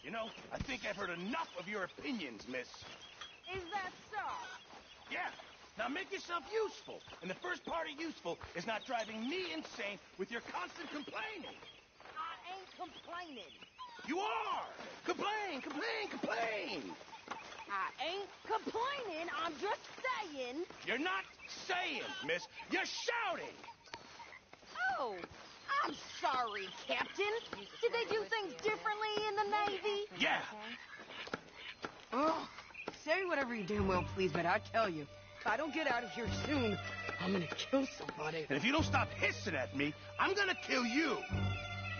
You know, I think I've heard enough of your opinions, miss. Is that so? Yeah. Now make yourself useful. And the first part of useful is not driving me insane with your constant complaining. I ain't complaining. You are! Complain, complain, complain! I ain't complaining. I'm just saying. You're not saying, miss. You're shouting! Oh, I'm sorry, Captain. Did they do things differently in the Navy? Yeah. Oh, say whatever you damn well please, but I tell you, if I don't get out of here soon, I'm gonna kill somebody. And if you don't stop hissing at me, I'm gonna kill you.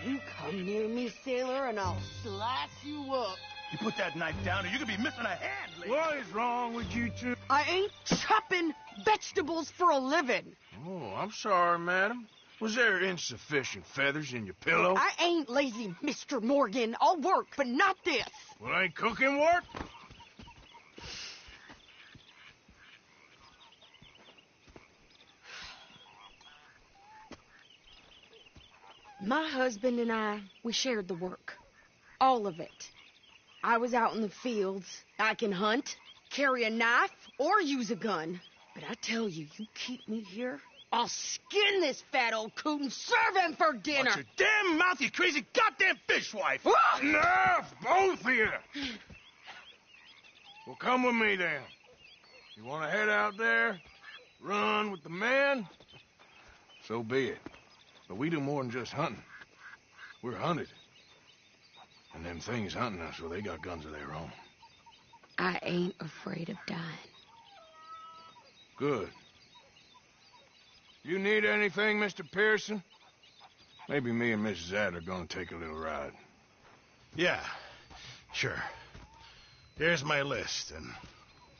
You come near me, sailor, and I'll slice you up. You put that knife down or you could be missing a hand, lady. What is wrong with you two? I ain't chopping vegetables for a living. Oh, I'm sorry, madam. Was there insufficient feathers in your pillow? I ain't lazy, Mr. Morgan. I'll work, but not this. Well, ain't cooking work? My husband and I, we shared the work. All of it. I was out in the fields. I can hunt, carry a knife, or use a gun. But I tell you, you keep me here, I'll skin this fat old coot and serve him for dinner. Watch your damn mouth, you crazy goddamn fishwife! Enough, both of you! Well, come with me, then. You want to head out there, run with the men? So be it. But we do more than just hunting. We're hunted. And them things hunting us, well, they got guns of their own. I ain't afraid of dying. Good. You need anything, Mr. Pearson? Maybe me and Mrs. Zadd are gonna take a little ride. Yeah, sure. Here's my list, and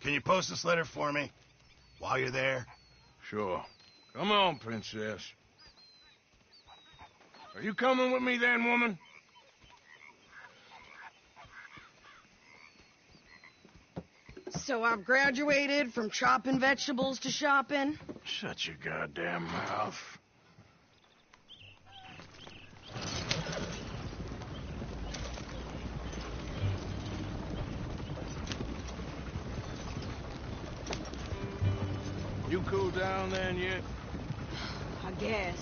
can you post this letter for me while you're there? Sure. Come on, Princess. Are you coming with me then, woman? So I've graduated from chopping vegetables to shopping? Shut your goddamn mouth. You cool down then yet? I guess.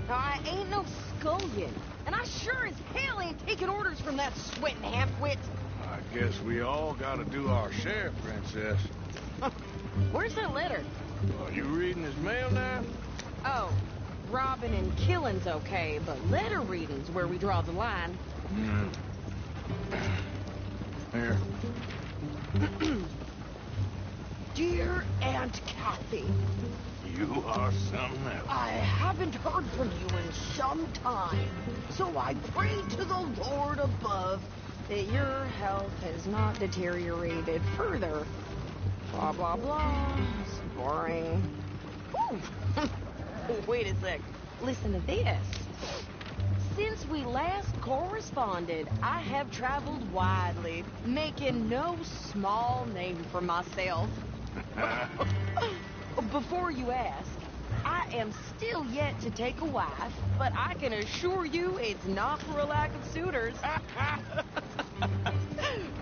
Now, I ain't no scullion, and I sure as hell ain't taking orders from that sweating half-wit. I guess we all gotta do our share, Princess. Where's that letter? Are you reading his mail now? Oh, robbing and killing's okay, but letter reading's where we draw the line. Here. Dear Aunt Kathy, You are something else. I haven't heard from you in some time, so I pray to the Lord above that your health has not deteriorated further. Blah, blah, blah. It's boring. Ooh. Wait a sec. Listen to this. Since we last corresponded, I have traveled widely, making no small name for myself. Before you ask, I am still yet to take a wife, but I can assure you it's not for a lack of suitors.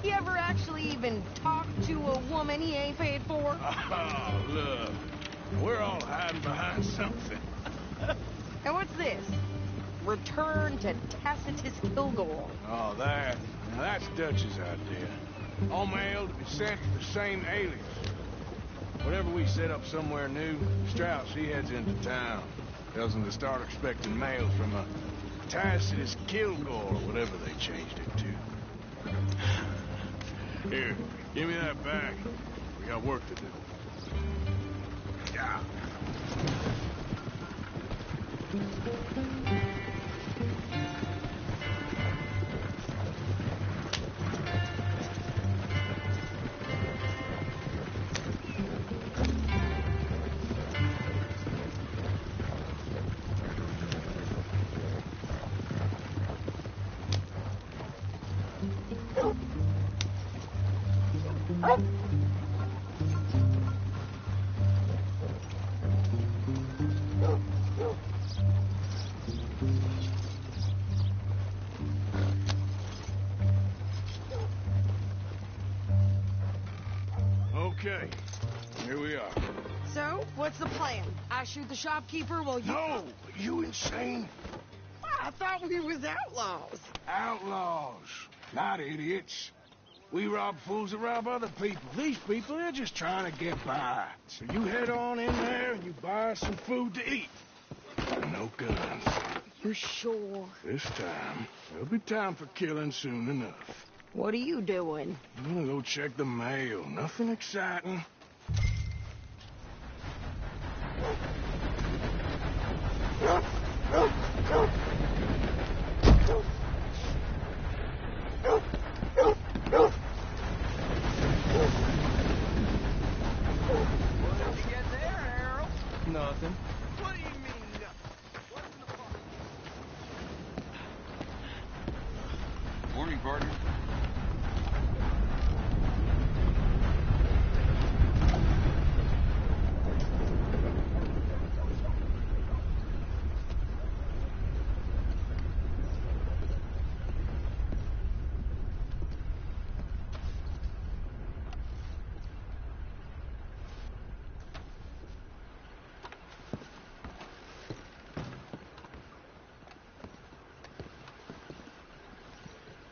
You ever actually even talk to a woman he ain't paid for? Oh, look. We're all hiding behind something. And what's this? Return to Tacitus Kilgore. Oh, that. Now, that's Dutch's idea. All mail to be sent to the same alias. Whenever we set up somewhere new, Strauss, he heads into town. Tells them to start expecting mail from a Tacitus Kilgore, or whatever they changed it to. Here, give me that bag. We got work to do. Yeah. Okay, here we are. So, what's the plan? I shoot the shopkeeper while you... No! Are you insane? I thought we was outlaws. Outlaws, not idiots. We rob fools that rob other people. These people, they're just trying to get by. So you head on in there and you buy us some food to eat. And no guns. You're sure? This time, there'll be time for killing soon enough. What are you doing? I'm gonna go check the mail. Nothing exciting. Nothing. What do you mean, nothing? What's in the box? Morning, partner.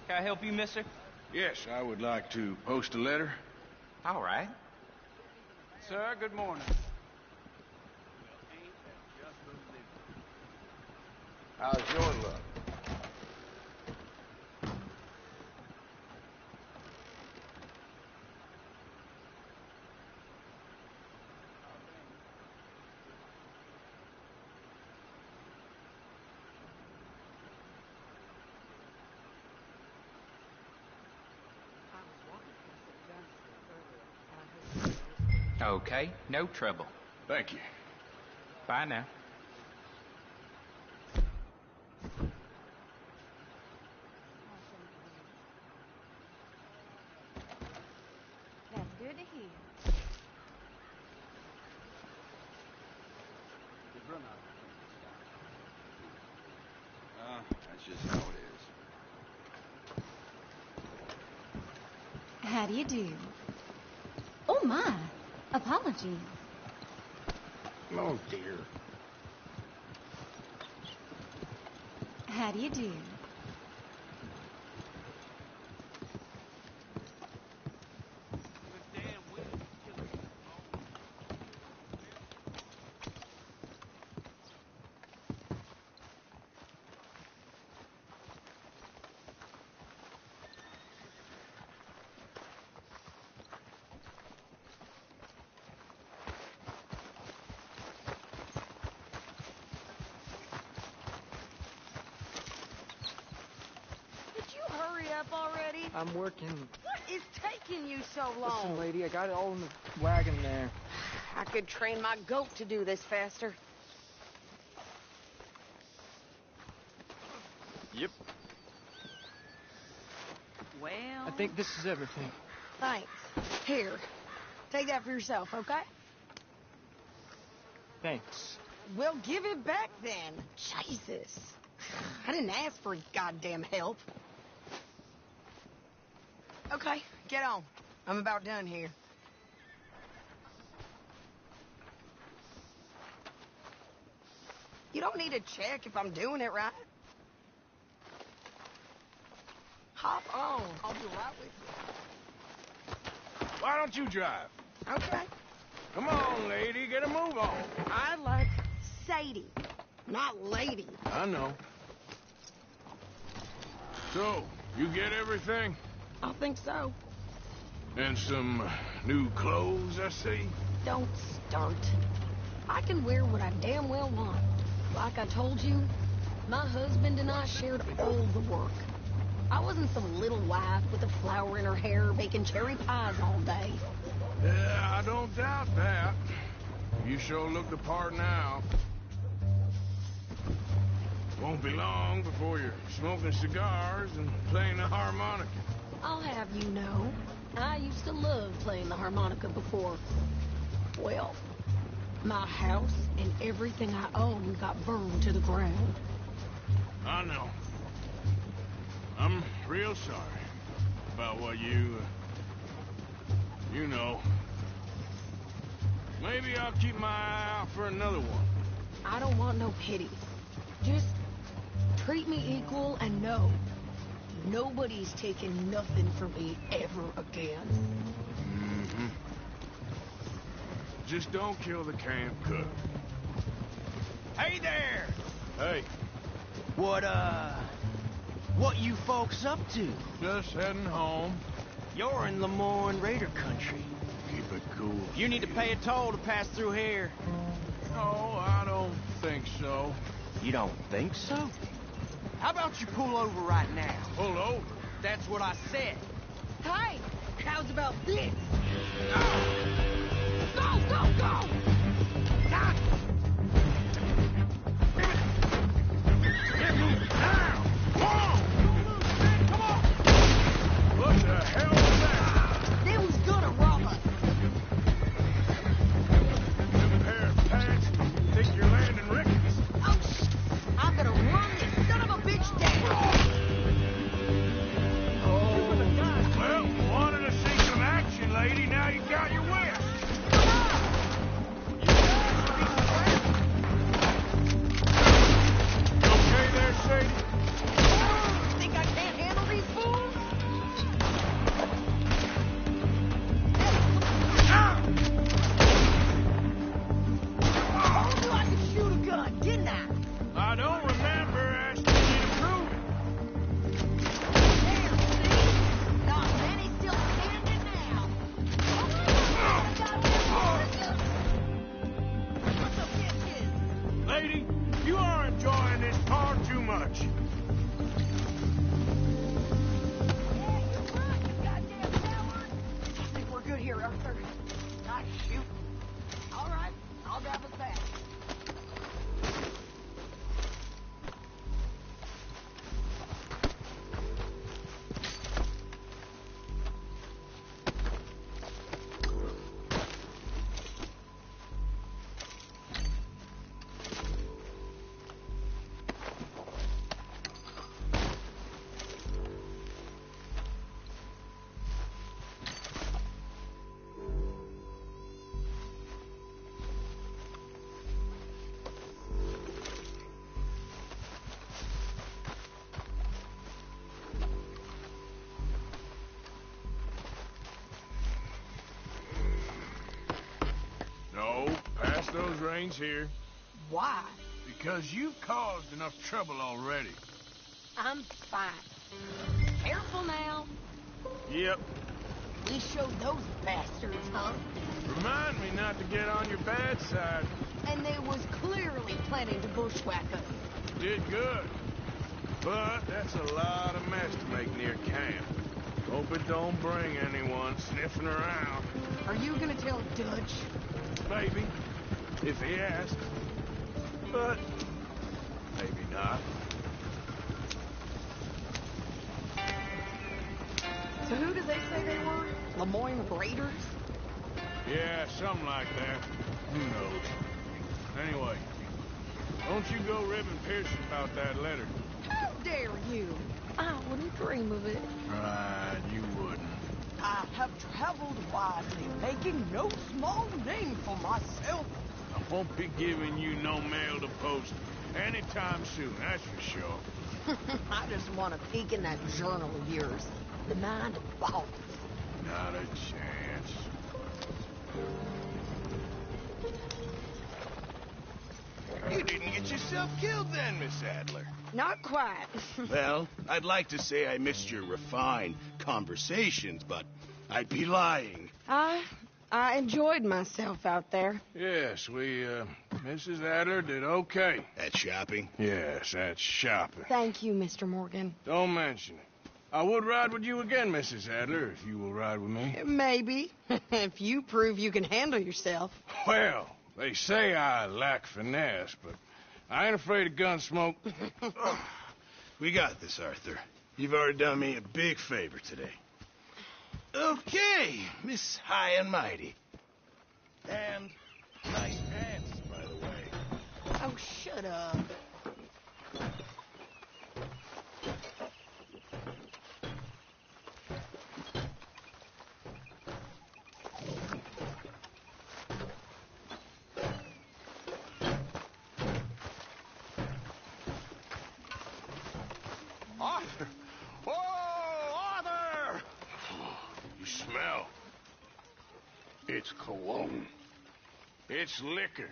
Can I help you, mister? Yes, I would like to post a letter. All right. Sir, good morning. How's your luck? Okay, no trouble. Thank you. Bye now. That's good to hear. That's just how it is. How do you do? Oh, my. Apologies. Oh, dear. How do you do? up already? I'm working. What is taking you so long? Listen, lady, I got it all in the wagon there. I could train my goat to do this faster. Yep. Well... I think this is everything. Thanks. Here. Take that for yourself, okay? Thanks. Well, give it back then. Jesus. I didn't ask for goddamn help. Okay, get on. I'm about done here. You don't need to check if I'm doing it right. Hop on. I'll be right with you. Why don't you drive? Okay. Come on, lady, get a move on. I like Sadie, not lady. I know. So, you get everything? I think so. And some new clothes, I see? Don't start. I can wear what I damn well want. Like I told you, my husband and I shared all the work. I wasn't some little wife with a flower in her hair baking cherry pies all day. Yeah, I don't doubt that. You sure look the part now. Won't be long before you're smoking cigars and playing the harmonica. I'll have you know, I used to love playing the harmonica before. Well, my house and everything I owned got burned to the ground. I know. I'm real sorry about what you know. Maybe I'll keep my eye out for another one. I don't want no pity. Just treat me equal and know nobody's taking nothing from me ever again. Mm-hmm. Just don't kill the camp cook. Hey there! Hey, What you folks up to? just heading home. You're in Lemoyne Raider country. Keep it cool. You need to pay a toll to pass through here. No, I don't think so. You don't think so? How about you pull over right now? Pull over. That's what I said. Hey, how's about this? Go, go, go! Ah! Get moving now! Come on! Come on! What the hell was that? They was gonna rob us. Them pair of pants think you're landing Ricketts. Oh, I'm gonna run this son of a bitch down. Well, wanted to see some action, lady. Now you got your wish. Okay there, Sadie? Think I can't handle these fools? I told you I could shoot a gun, didn't I? I don't remember asking you to prove it. There, see? Not many still standing now. What the bitch is? Lady, you are enjoying this far too much. Yeah, you're right, you goddamn coward. I think we're good here, Arthur. Nice shooting. All right, I'll drive us back. No, pass those reins here. Why? Because you've caused enough trouble already. I'm fine. Careful now. Yep. We showed those bastards, huh? Remind me not to get on your bad side. And they was clearly planning to bushwhack us. Did good. But that That's a lot of mess to make near camp. Hope it don't bring anyone sniffing around. Are you gonna tell Dutch? Maybe, if he asks. But maybe not. So who did they say they were? Lemoyne Raiders? Yeah, something like that. Who knows? Anyway, don't you go ribbing Pearson about that letter. How dare you? I wouldn't dream of it. Right, you wouldn't. I have traveled widely, making no small name for myself. I won't be giving you no mail to post anytime soon, that's for sure. I just want to peek in that journal of yours. The Mind of Balls. Not a chance. You didn't get yourself killed then, Miss Adler. Not quite. Well, I'd like to say I missed your refined conversations, but I'd be lying. I enjoyed myself out there. Yes, Mrs. Adler did okay. That shopping? Yes, that's shopping. Thank you, Mr. Morgan. Don't mention it. I would ride with you again, Mrs. Adler, if you will ride with me. Maybe. If you prove you can handle yourself. Well, they say I lack finesse, but I ain't afraid of gun smoke. We got this, Arthur. You've already done me a big favor today. Okay, Miss High and Mighty. And nice pants, by the way. Oh, shut up. Arthur! Oh, Arthur! You smell. It's cologne. It's liquor.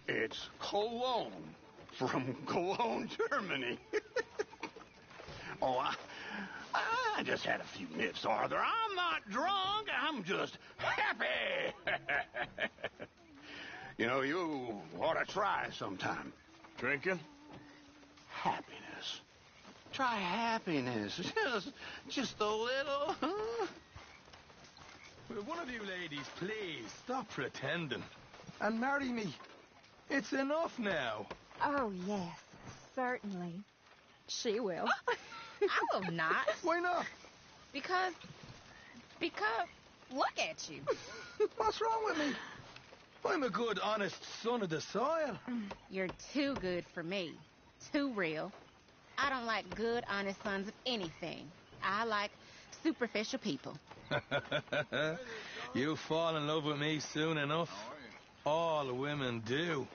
It's cologne from Cologne, Germany. Oh, I just had a few nips, Arthur. I'm not drunk. I'm just happy. You know, you ought to try sometime. Drinking? Happiness. Try happiness. Just a little. Huh? Will one of you ladies please stop pretending and marry me? It's enough now. Oh, yes, certainly. She will. I will not. Why not? Because, look at you. What's wrong with me? I'm a good, honest son of the soil. You're too good for me. Too real. I don't like good, honest sons of anything. I like superficial people. You'll fall in love with me soon enough. All women do.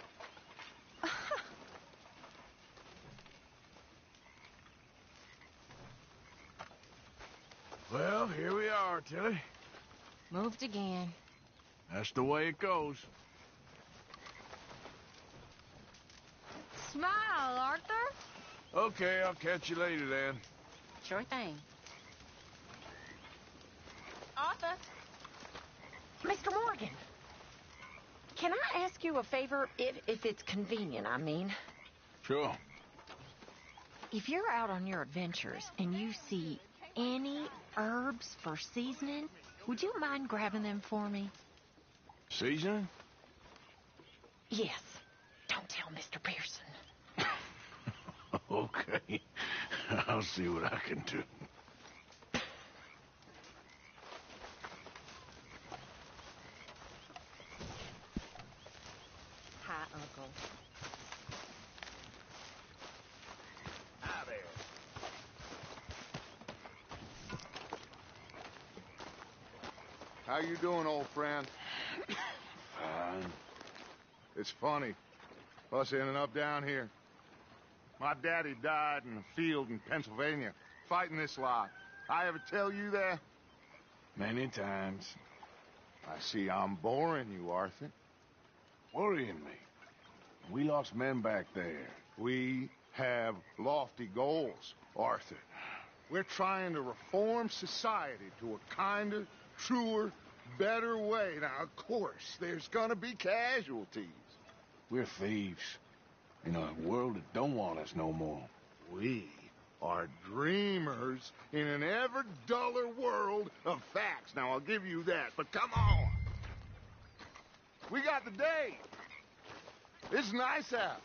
Well, here we are, Tilly. Moved again. That's the way it goes. Smile, Arthur. Okay, I'll catch you later then. Sure thing. Arthur. Mr. Morgan, can I ask you a favor, if it's convenient, I mean? Sure. If you're out on your adventures and you see any herbs for seasoning, would you mind grabbing them for me? Seasoning? Yes. Don't tell Mr. Pearson. Okay. I'll see what I can do. Hi, Uncle. Hi there. How you doing, old friend? Fine. It's funny, us ending up down here. My daddy died in a field in Pennsylvania, fighting this lot. I ever tell you that? Many times. I see I'm boring you, Arthur. Worrying me. We lost men back there. We have lofty goals, Arthur. We're trying to reform society to a kinder, truer, better way. Now, of course, there's gonna be casualties. We're thieves. In a world that don't want us no more. We? are dreamers in an ever duller world of facts. Now, I'll give you that, but come on. We got the day. It's nice out.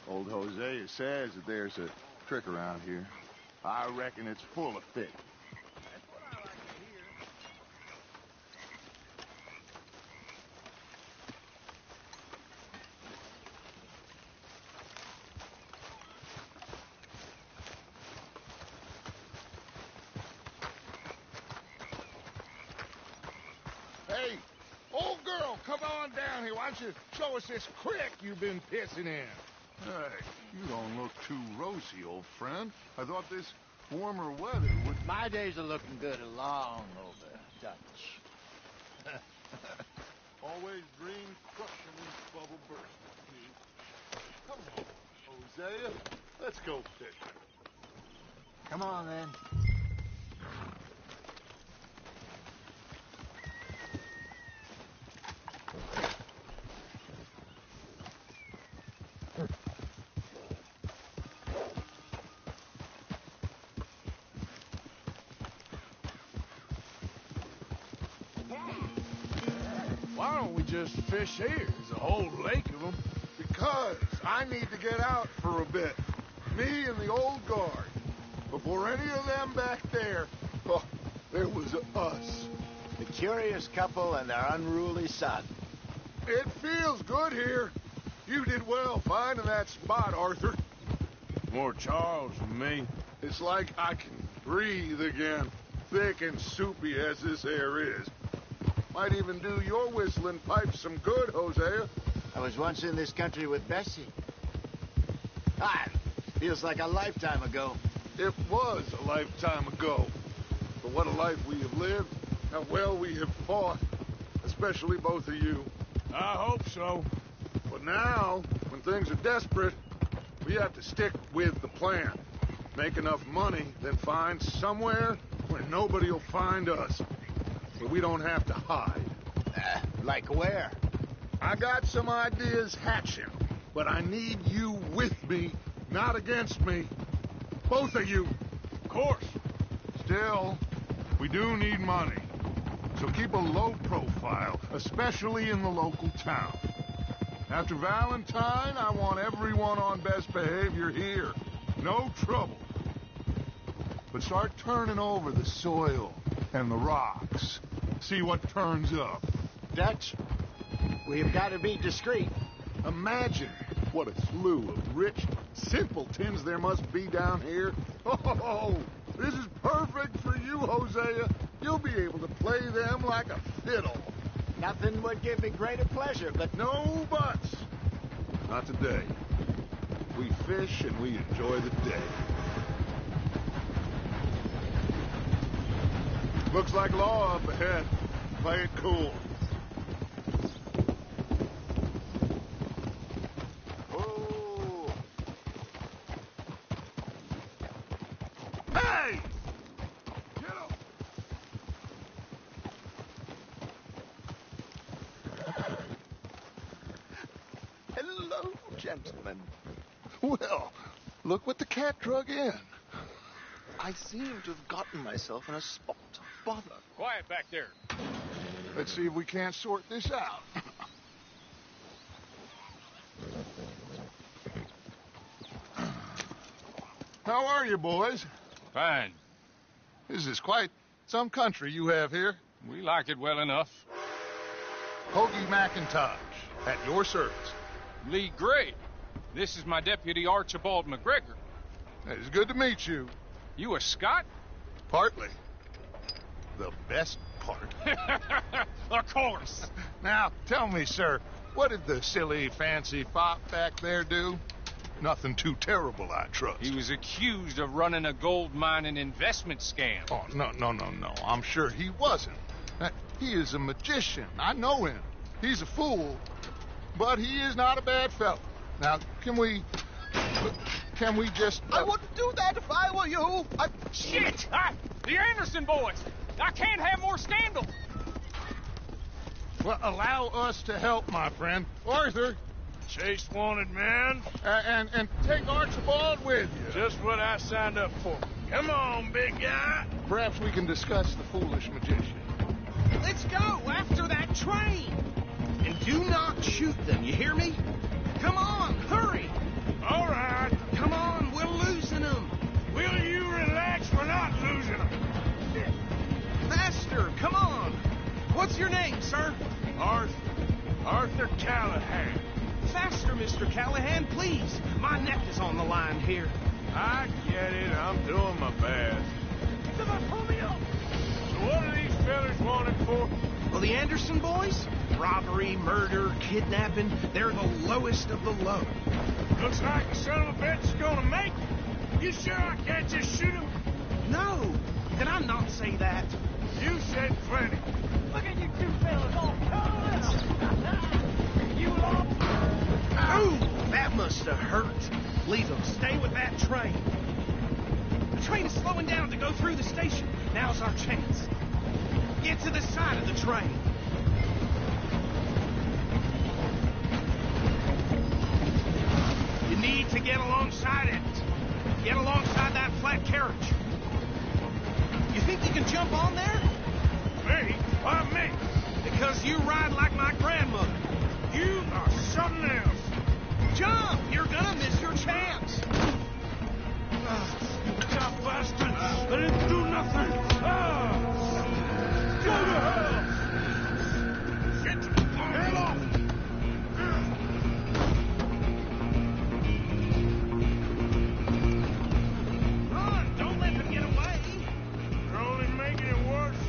Old Hosea says that there's a trick around here. I reckon it's full of fish. That's what I like to hear. Hey, old girl, come on down here. Why don't you show us this creek you've been pissing in? Hey, you don't look too rosy, old friend. I thought this warmer weather would... My days are looking good along over Dutch. Always dream crushing and bubble bursting. Come on, Hosea. Let's go fishing. Come on, then. Why don't we just fish here? There's a whole lake of them. Because I need to get out for a bit. Me and the old guard. Before any of them back there, oh, there was us. The curious couple and their unruly son. It feels good here. You did well finding that spot, Arthur. More Charles than me. It's like I can breathe again, thick and soupy as this air is. Might even do your whistling pipes some good, Hosea. I was once in this country with Bessie. Feels like a lifetime ago. It was a lifetime ago. But what a life we have lived, how well we have fought, especially both of you. I hope so. But now, when things are desperate, we have to stick with the plan. Make enough money, then find somewhere where nobody will find us. So we don't have to hide. Like where? I got some ideas hatching, but I need you with me, not against me. Both of you. Of course. Still, we do need money. So keep a low profile, especially in the local town. After Valentine, I want everyone on best behavior here. No trouble. But start turning over the soil and the rocks. See what turns up. Dutch, we've got to be discreet. Imagine what a slew of rich simpletons there must be down here. Oh, this is perfect for you, Hosea. You'll be able to play them like a fiddle. Nothing would give me greater pleasure, but... No buts. Not today. We fish and we enjoy the day. Looks like law up ahead. Play it cool. Oh. Hey! Get up! Hello, gentlemen. Well, look what the cat drug in. I seem to have gotten myself in a spot of bother. Quiet back there. Let's see if we can't sort this out. How are you, boys? Fine. This is quite some country you have here. We like it well enough. Hoagie McIntosh, at your service. Lee Gray. This is my deputy Archibald McGregor. It's good to meet you. You a Scot? Partly. The best part. Of course. Now, tell me, sir, what did the silly, fancy fop back there do? Nothing too terrible, I trust. He was accused of running a gold mining investment scam. Oh, no. I'm sure he wasn't. He is a magician. I know him. He's a fool, but he is not a bad fellow. Now, can we just... I wouldn't do that if I were you. Shit! The Anderson boys! I can't have more scandal! Well, allow us to help, my friend. Arthur, Chase wanted man. And take Archibald with you. Just what I signed up for. Come on, big guy. Perhaps we can discuss the foolish magician. Let's go after that train. And do not shoot them, you hear me? Come on, hurry. All right. Come on, we're losing them. Will you relax? We're not losing them. Faster, come on. What's your name, sir? Arthur Callahan. Faster, Mr. Callahan, please. My neck is on the line here. I get it. I'm doing my best. Pull me up. So what are these fellas wanted for? Well, the Anderson boys? Robbery, murder, kidnapping. They're the lowest of the low. Looks like the son of a bitch is gonna make it. You sure I can't just shoot him? No. Did I not say that? You said plenty. Look at you two fellas all coming up. You all... Oh, that must have hurt. Leave them. Stay with that train. The train is slowing down to go through the station. Now's our chance. Get to the side of the train. You need to get alongside it. Get alongside that flat carriage. You think you can jump on there? Me? Why me? Because you ride like my grandmother. You are something else. Jump! You're gonna miss your chance. Tough bastard! I didn't do nothing! Go to hell! Get the hell off! Run! Don't let them get away! You're only making it worse.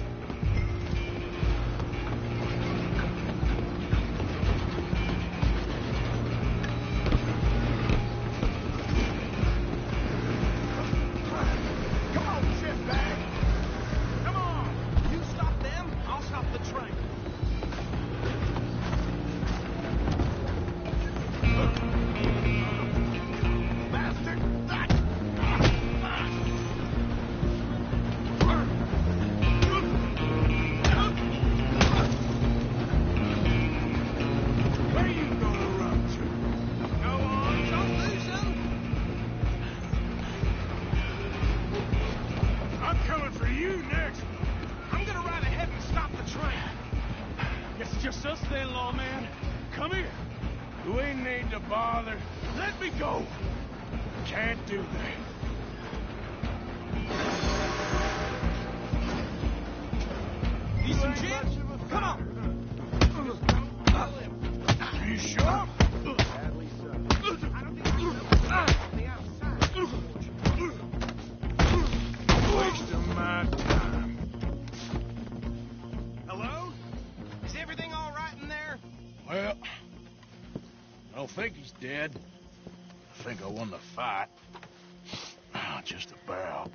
Dead. I think I won the fight. Just about.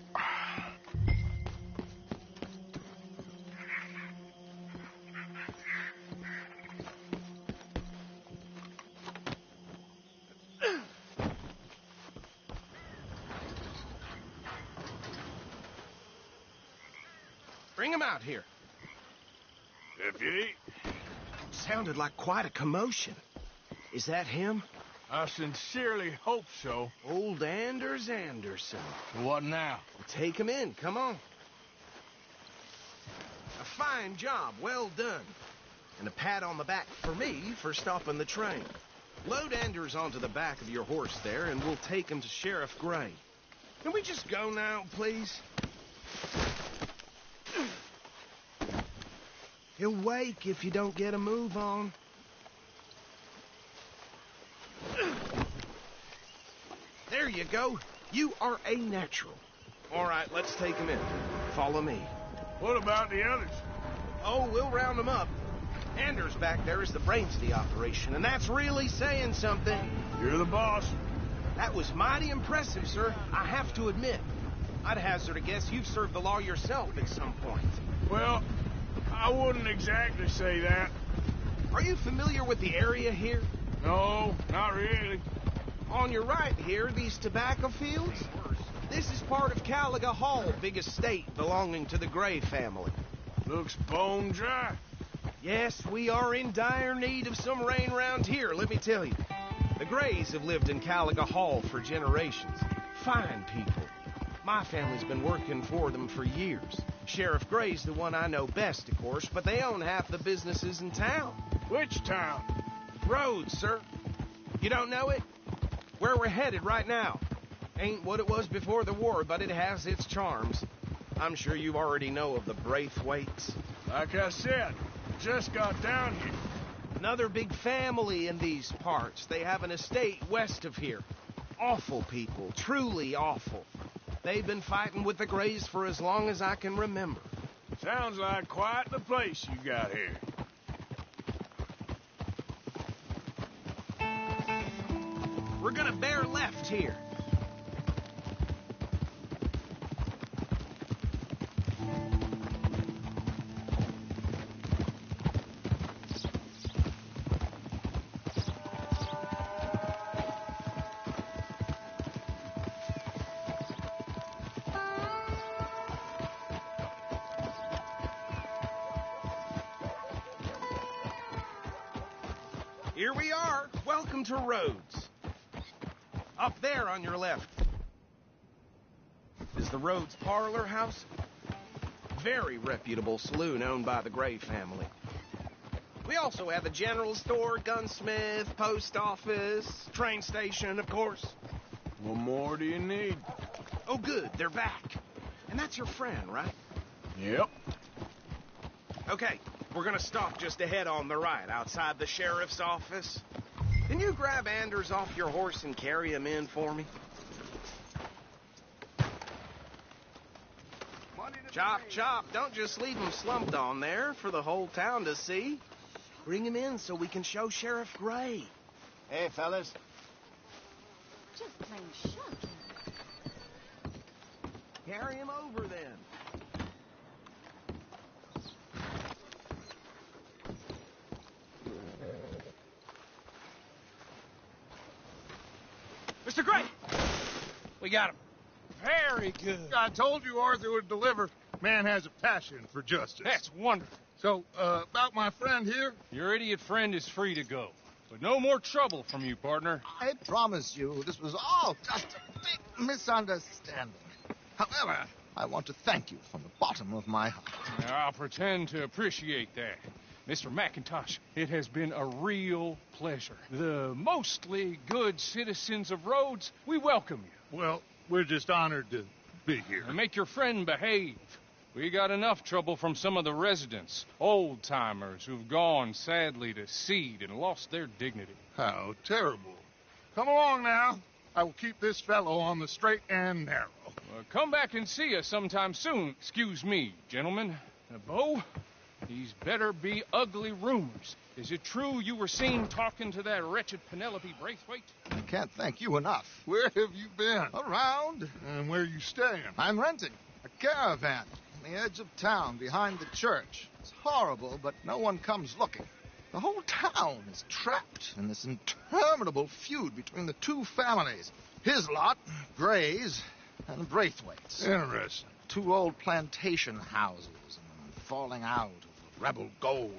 Bring him out here. Deputy? Sounded like quite a commotion. Is that him? I sincerely hope so. Old Anders Anderson. What now? Well, take him in. Come on. A fine job. Well done. And a pat on the back for me for stopping the train. Load Anders onto the back of your horse there, and we'll take him to Sheriff Gray. Can we just go now, please? He'll wake if you don't get a move on. There you go. You are a natural. All right, let's take him in. Follow me. What about the others? Oh, we'll round them up. Anders back there is the brains of the operation, and that's really saying something. You're the boss. That was mighty impressive, sir. I have to admit. I'd hazard a guess you've served the law yourself at some point. Well, I wouldn't exactly say that. Are you familiar with the area here? No, not really. On your right here, these tobacco fields? This is part of Caliga Hall, big estate belonging to the Gray family. Looks bone dry. Yes, we are in dire need of some rain round here, let me tell you. The Grays have lived in Caliga Hall for generations. Fine people. My family's been working for them for years. Sheriff Gray's the one I know best, of course, but they own half the businesses in town. Which town? Rhodes, sir. You don't know it? Where we're headed right now. Ain't what it was before the war, but it has its charms. I'm sure you already know of the Braithwaites. Like I said, just got down here. Another big family in these parts. They have an estate west of here. Awful people, truly awful. They've been fighting with the Grays for as long as I can remember. Sounds like quite the place you got here. We're gonna bear left here. Here we are. Welcome to Rhodes. Up there on your left is the Rhodes Parlor House. Very reputable saloon owned by the Gray family. We also have a general store, gunsmith, post office, train station, of course. What more do you need? Oh, good. They're back. And that's your friend, right? Yep. Okay. We're gonna stop just ahead on the right, outside the sheriff's office. Can you grab Anders off your horse and carry him in for me? Chop, chop. Don't just leave him slumped on there for the whole town to see. Bring him in so we can show Sheriff Gray. Hey, fellas. Just plain shocking. Carry him over, then. Mr. Gray! We got him. Very good. I told you Arthur would deliver. Man has a passion for justice. That's wonderful. So, about my friend here? Your idiot friend is free to go. But no more trouble from you, partner. I promise you this was all just a big misunderstanding. However, I want to thank you from the bottom of my heart. I'll pretend to appreciate that. Mr. McIntosh, it has been a real pleasure. The mostly good citizens of Rhodes, we welcome you. Well, we're just honored to be here. And make your friend behave. We got enough trouble from some of the residents, old-timers who've gone, sadly, to seed and lost their dignity. How terrible. Come along now. I will keep this fellow on the straight and narrow. Come back and see us sometime soon. Excuse me, gentlemen. Bo, these better be ugly rumors. Is it true you were seen talking to that wretched Penelope Braithwaite? I can't thank you enough. Where have you been? Around. And where are you staying? I'm renting a caravan on the edge of town behind the church. It's horrible, but no one comes looking. The whole town is trapped in this interminable feud between the two families. His lot, Gray's, and Braithwaite's. Interesting. Two old plantation houses and falling out of rebel gold.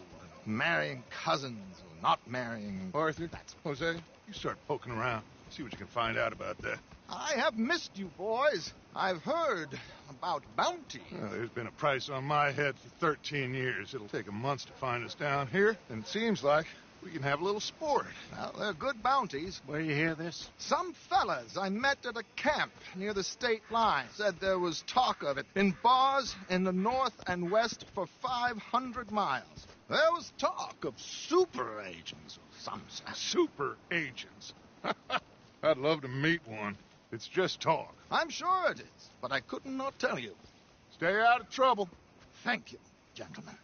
Marrying cousins or not marrying. Arthur, Jose, you start poking around. See what you can find out about that. I have missed you, boys. I've heard about bounty. Well, there's been a price on my head for 13 years. It'll take a month to find us down here, and it seems like we can have a little sport. Well, they're good bounties. Where you hear this? Some fellas I met at a camp near the state line said there was talk of it in bars in the north and west for 500 miles. There was talk of super agents or some such. Super agents? I'd love to meet one. It's just talk. I'm sure it is, but I could not tell you. Stay out of trouble. Thank you, gentlemen.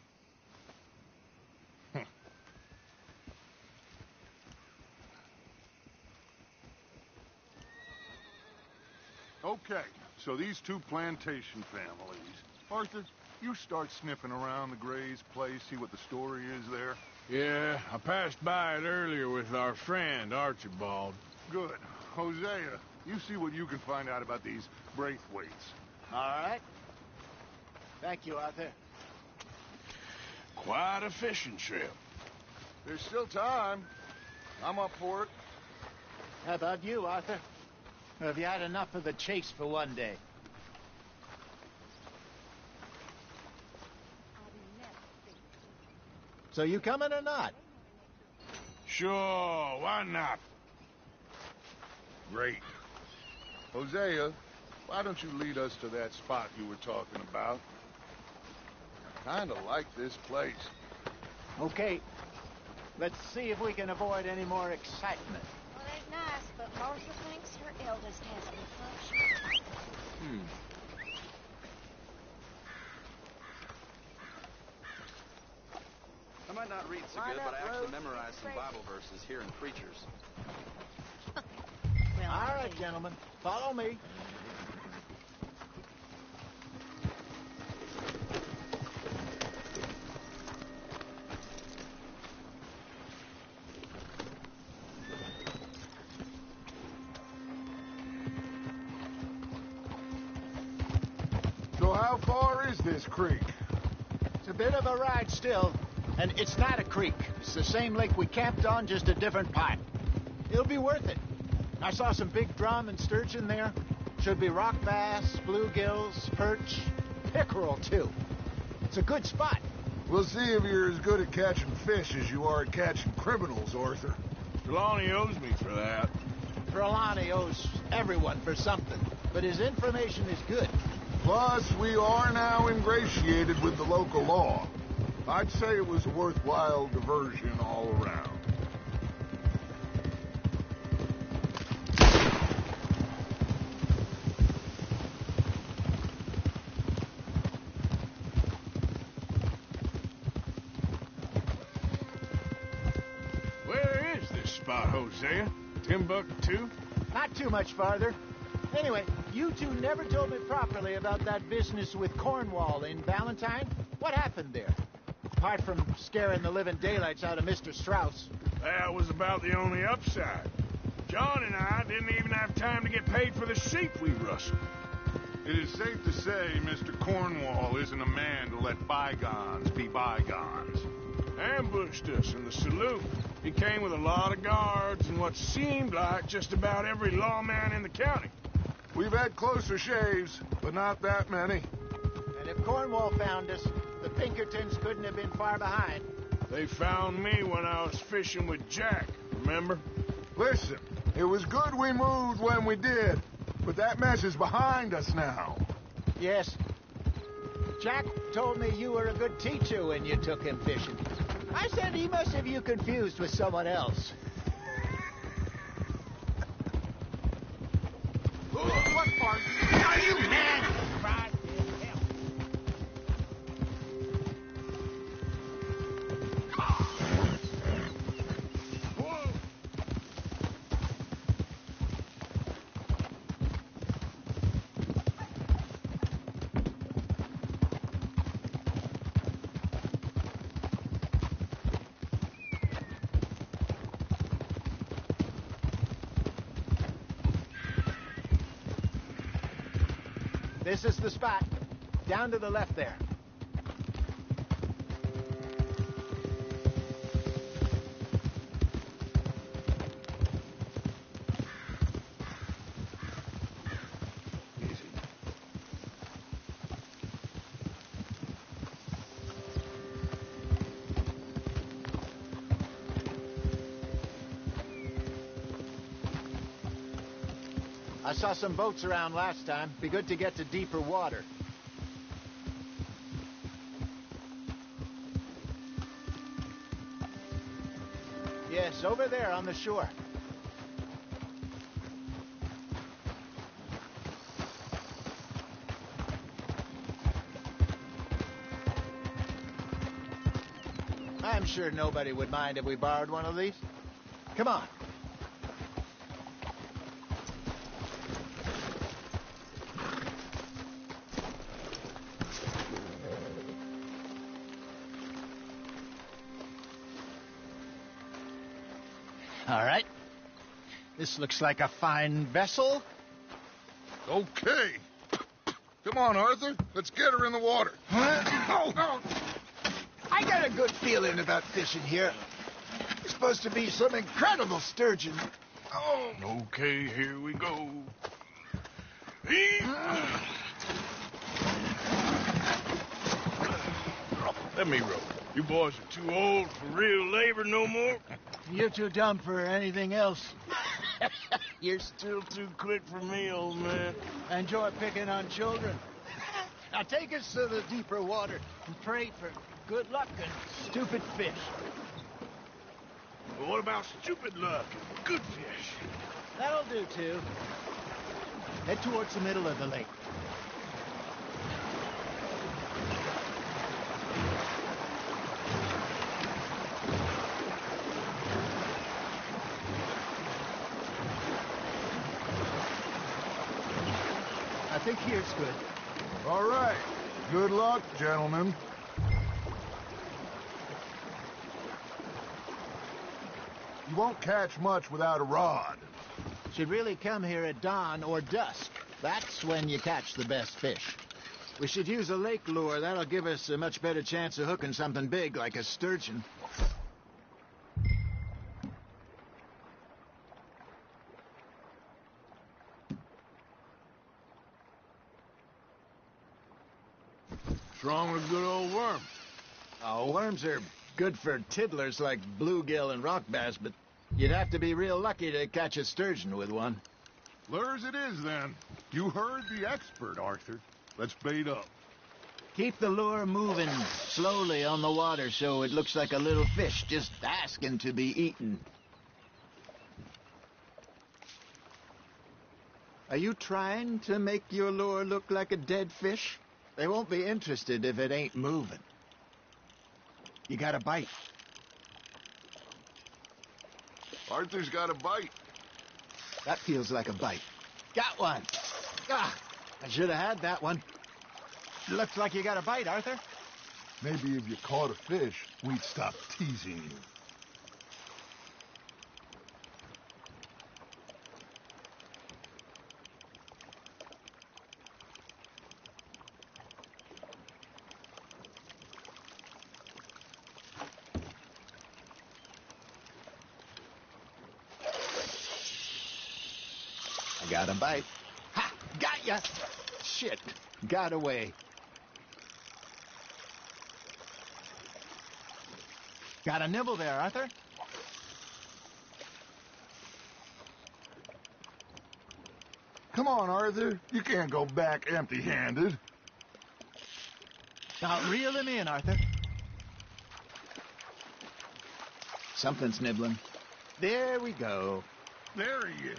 Okay, so these two plantation families. Arthur, you start sniffing around the Gray's place, see what the story is there. Yeah, I passed by it earlier with our friend, Archibald. Good. Hosea, you see what you can find out about these Braithwaites. All right. Thank you, Arthur. Quite a fishing trip. There's still time. I'm up for it. How about you, Arthur? Or have you had enough of the chase for one day? So you coming or not? Sure, why not? Great. Hosea, why don't you lead us to that spot you were talking about? I kinda like this place. Okay. Let's see if we can avoid any more excitement. Well, it ain't nice, but Martha thinks her eldest has infection. I might not read so good, but I actually memorized some Bible verses here in Preachers. Well, all right, gentlemen. Follow me. So how far is this creek? It's a bit of a ride still. And it's not a creek. It's the same lake we camped on, just a different part. It'll be worth it. I saw some big drum and sturgeon there. Should be rock bass, bluegills, perch, pickerel, too. It's a good spot. We'll see if you're as good at catching fish as you are at catching criminals, Arthur. Trelawney owes me for that. Trelawney owes everyone for something, but his information is good. Plus, we are now ingratiated with the local law. I'd say it was a worthwhile diversion all around. Where is this spot, Hosea? Timbuktu? Not too much farther. Anyway, you two never told me properly about that business with Cornwall in Valentine. What happened there? Apart from scaring the living daylights out of Mr. Strauss. That was about the only upside. John and I didn't even have time to get paid for the sheep we rustled. It is safe to say Mr. Cornwall isn't a man to let bygones be bygones. Ambushed us in the saloon. He came with a lot of guards and what seemed like just about every lawman in the county. We've had closer shaves, but not that many. And if Cornwall found us, the Pinkertons couldn't have been far behind. They found me when I was fishing with Jack, remember? Listen, it was good we moved when we did, but that mess is behind us now. Yes. Jack told me you were a good teacher when you took him fishing. I said he must have you confused with someone else. What part? Are you mad? This is the spot. Down to the left there. I saw some boats around last time. Be good to get to deeper water. Yes, over there on the shore. I'm sure nobody would mind if we borrowed one of these. Come on. All right. This looks like a fine vessel. Okay. Come on, Arthur. Let's get her in the water. I got a good feeling about fishing here. There's supposed to be some incredible sturgeon. Oh. Okay, here we go. Let me row. You boys are too old for real labor no more. You're too dumb for anything else. You're still too quick for me, old man. Enjoy picking on children. Now take us to the deeper water and pray for good luck and stupid fish. But what about stupid luck and good fish? That'll do, too. Head towards the middle of the lake. I think here's good. All right. Good luck, gentlemen. You won't catch much without a rod. Should really come here at dawn or dusk. That's when you catch the best fish. We should use a lake lure. That'll give us a much better chance of hooking something big like a sturgeon. What's wrong with a good old worm? Oh, worms are good for tiddlers like bluegill and rock bass, but you'd have to be real lucky to catch a sturgeon with one. Lures it is, then. You heard the expert, Arthur. Let's bait up. Keep the lure moving slowly on the water so it looks like a little fish just asking to be eaten. Are you trying to make your lure look like a dead fish? They won't be interested if it ain't moving. You gotta bite. Arthur's got a bite. That feels like a bite. Got one. Ah, I should have had that one. Looks like you got a bite, Arthur. Maybe if you caught a fish, we'd stop teasing you. I got a bite. Ha! Got ya! Shit. Got away. Got a nibble there, Arthur. Come on, Arthur. You can't go back empty-handed. Now, reel him in, Arthur. Something's nibbling. There we go. There he is.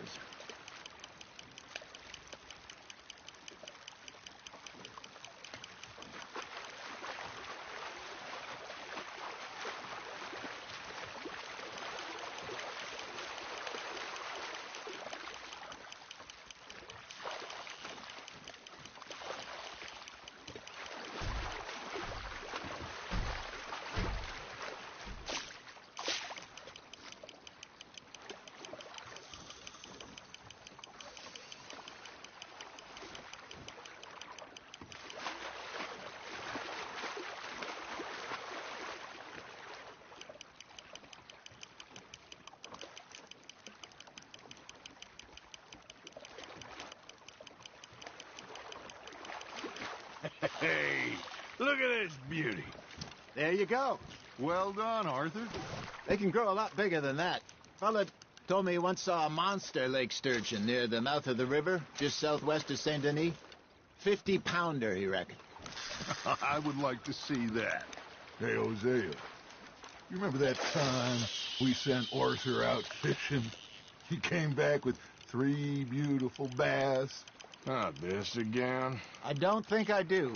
Hey, look at this beauty. There you go. Well done, Arthur. They can grow a lot bigger than that. Fella told me he once saw a monster lake sturgeon near the mouth of the river, just southwest of Saint Denis. 50-pounder, he reckoned. I would like to see that. Hey, Hosea, you remember that time we sent Arthur out fishing? He came back with 3 beautiful bass. Not this again. I don't think I do.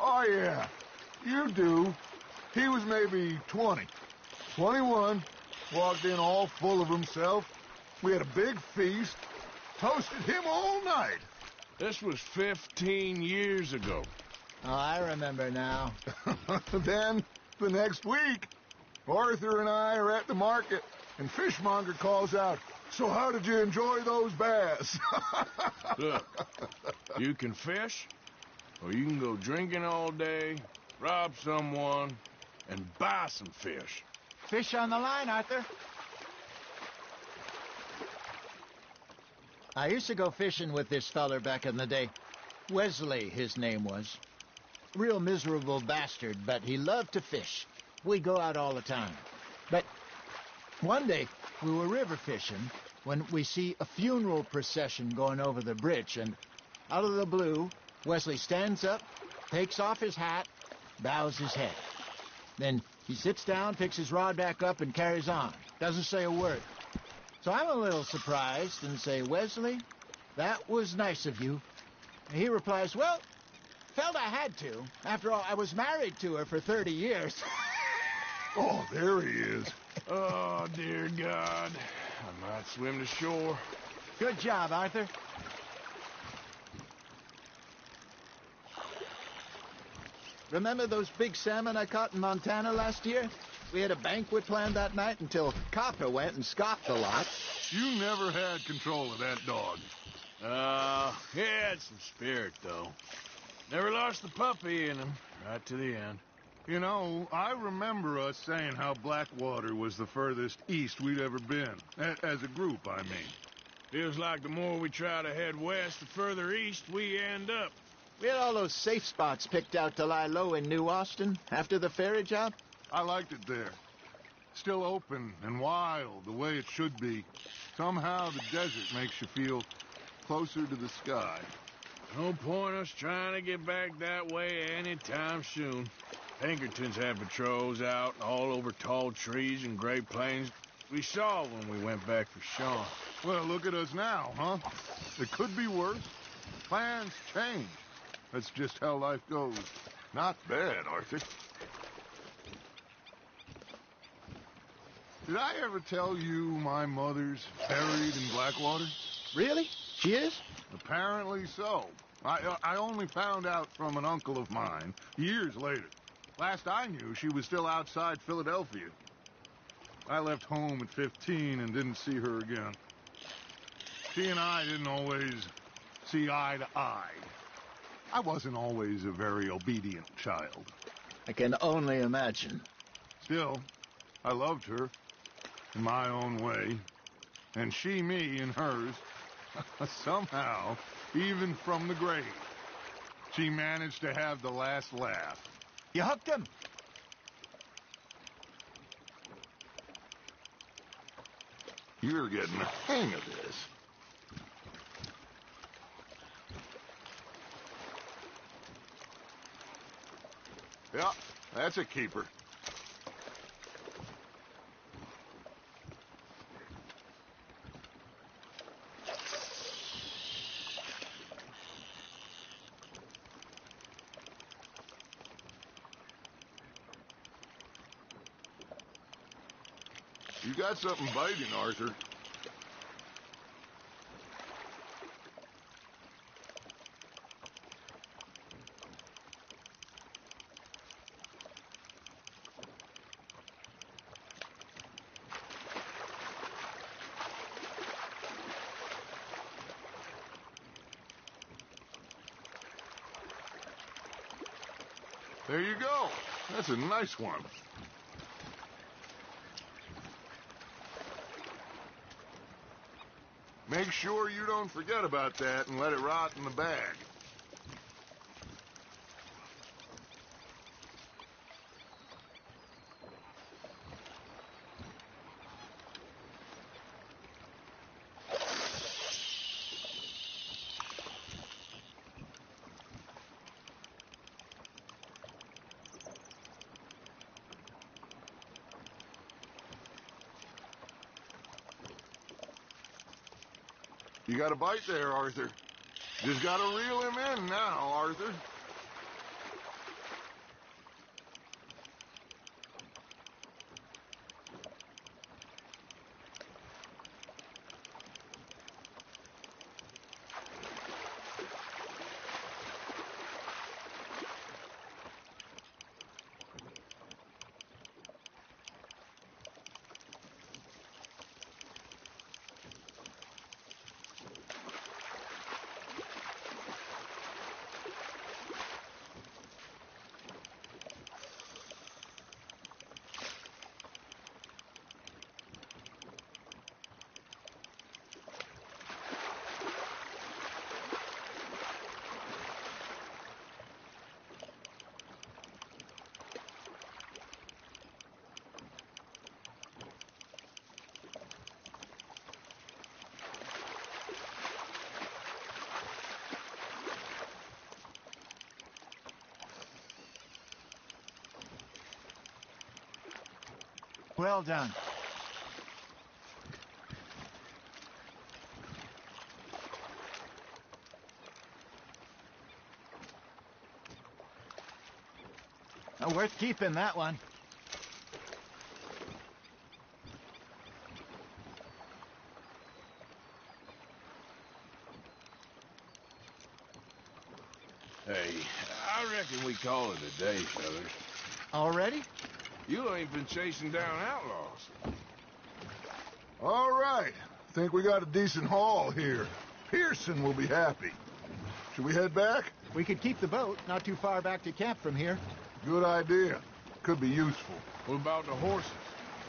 Oh, yeah. You do. He was maybe 20. 21. Walked in all full of himself. We had a big feast. Toasted him all night. This was 15 years ago. Oh, I remember now. Then, the next week, Arthur and I are at the market, and Fishmonger calls out, "So how did you enjoy those bass?" Look, you can fish, or you can go drinking all day, rob someone, and buy some fish. Fish on the line, Arthur. I used to go fishing with this feller back in the day. Wesley, his name was. Real miserable bastard, but he loved to fish. We go out all the time. But one day, we were river fishing when we see a funeral procession going over the bridge, and out of the blue, Wesley stands up, takes off his hat, bows his head. Then he sits down, picks his rod back up, and carries on. Doesn't say a word. So I'm a little surprised and say, Wesley, that was nice of you. And he replies, well, felt I had to. After all, I was married to her for 30 years. Oh, there he is. Oh, dear God. I might swim to shore. Good job, Arthur. Remember those big salmon I caught in Montana last year? We had a banquet planned that night until Copper went and scoffed a lot. You never had control of that dog. He had some spirit, though. Never lost the puppy in him, right to the end. You know, I remember us saying how Blackwater was the furthest east we'd ever been. As a group, I mean. Feels like the more we try to head west, the further east we end up. We had all those safe spots picked out to lie low in New Austin after the ferry job. I liked it there. Still open and wild, the way it should be. Somehow the desert makes you feel closer to the sky. No point us trying to get back that way anytime soon. Pinkertons had patrols out all over tall trees and Great Plains. We saw when we went back for Sean. Well, look at us now, huh? It could be worse. Plans change. That's just how life goes. Not bad, Arthur. Did I ever tell you my mother's buried in Blackwater? Really? She is? Apparently so. I only found out from an uncle of mine years later. Last I knew, she was still outside Philadelphia. I left home at 15 and didn't see her again. She and I didn't always see eye to eye. I wasn't always a very obedient child. I can only imagine. Still, I loved her in my own way, and she me in hers. Somehow, even from the grave, she managed to have the last laugh. You hooked him? You're getting the hang of this. Yeah, that's a keeper. You got something biting, Arthur. There you go. That's a nice one. Make sure you don't forget about that and let it rot in the bag. You got a bite there, Arthur. Just gotta reel him in now, Arthur. Well done. Worth keeping, that one. Hey, I reckon we call it a day, fellas. Already? You ain't been chasing down outlaws. All right. Think we got a decent haul here. Pearson will be happy. Should we head back? We could keep the boat not too far back to camp from here. Good idea. Could be useful. What about the horses?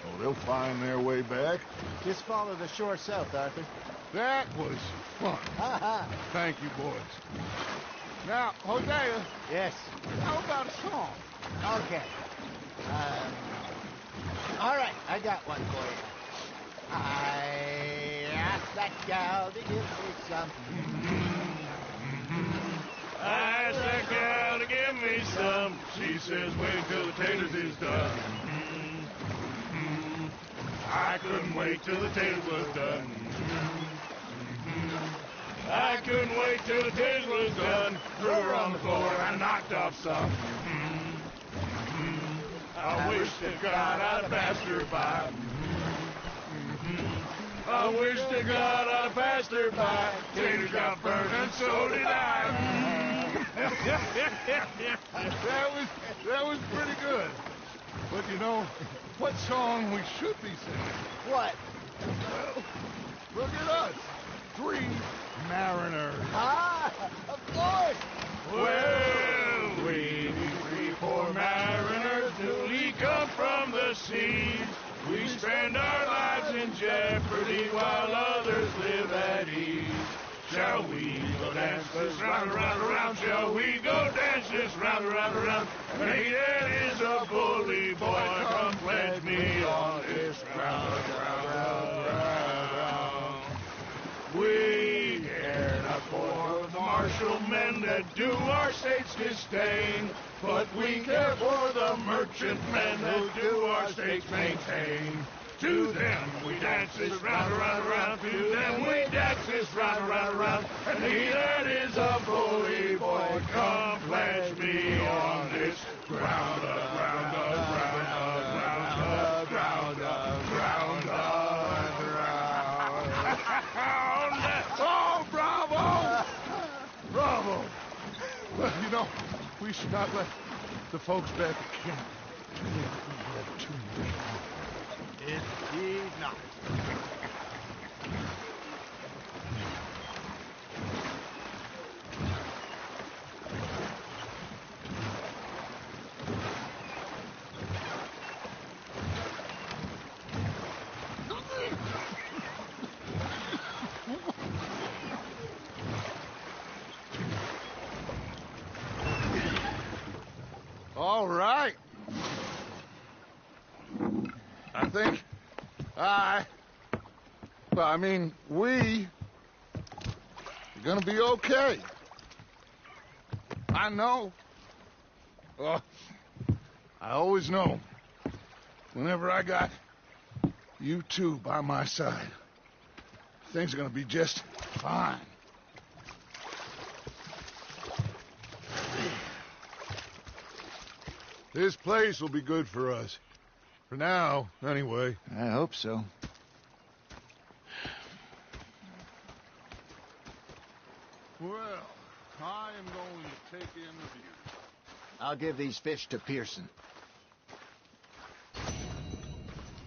Oh, they'll find their way back. Just follow the shore south, Arthur. That was fun. Thank you, boys. Now, Hosea. Yes. How about a song? Okay. All right, I got one for you. I asked that gal to give me some. I asked that gal to give me some. She says, wait till the taters is done. I couldn't wait till the taters was done. I couldn't wait till the taters was done. Threw her on the floor and knocked off some. I wish to God I'd have passed her by. I wish to God I'd have passed her by. Taters got burned and so did I. that was pretty good. But you know, what song we should be singing? What? Well, look at us. 3 mariners. Ah, of course. Well, we 3 poor mariners, newly come from the seas. We spend our lives in jeopardy while others live at ease. Shall we go dance this round, around, around? Shall we go dance this round, around, around? Hey, that is a bully boy. Come pledge me on this round, round, round, round. We care not for the martial men that do our state's disdain, but we care for the merchant men that do our state's maintain. To them we dance this round, around, around. To them we dance this round, around, around. And he that is a bully boy, come pledge me on this ground, ground, ground, ground, ground, ground, ground. Oh, bravo! Bravo! Well, you know, we should not let the folks back at camp think we have too much fun. Indeed not. All right. I think we are gonna be okay. I know. I always know. Whenever I got you two by my side, things are gonna be just fine. This place will be good for us. For now, anyway. I hope so. Well, I am going to take in the view. I'll give these fish to Pearson.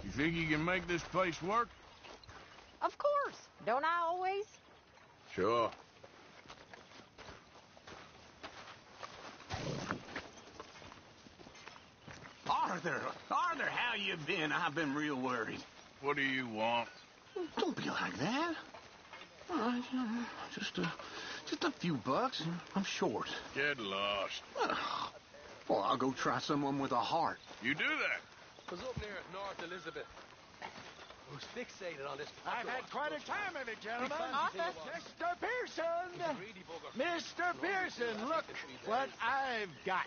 You think you can make this place work? Of course. Don't I always? Sure. Arthur, how you been? I've been real worried. What do you want? Don't be like that. All right, just a few bucks. I'm short. Get lost. Well, I'll go try someone with a heart. You do that. Was up near North Elizabeth. Who's fixated on this? I've had quite a time of it, gentlemen. Arthur. Mr. Pearson! Mr. Pearson, look what I've got.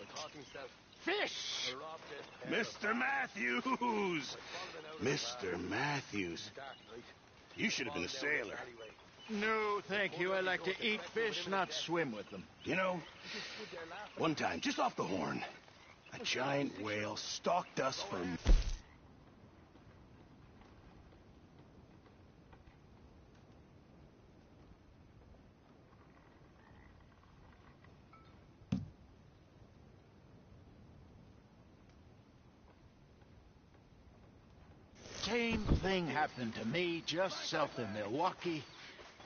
Fish! Mr. Matthews! Mr. Matthews. You should have been a sailor. No, thank you. I like to eat fish, not swim with them. You know, one time, just off the Horn, a giant whale stalked us for... Same thing happened to me just south of Milwaukee,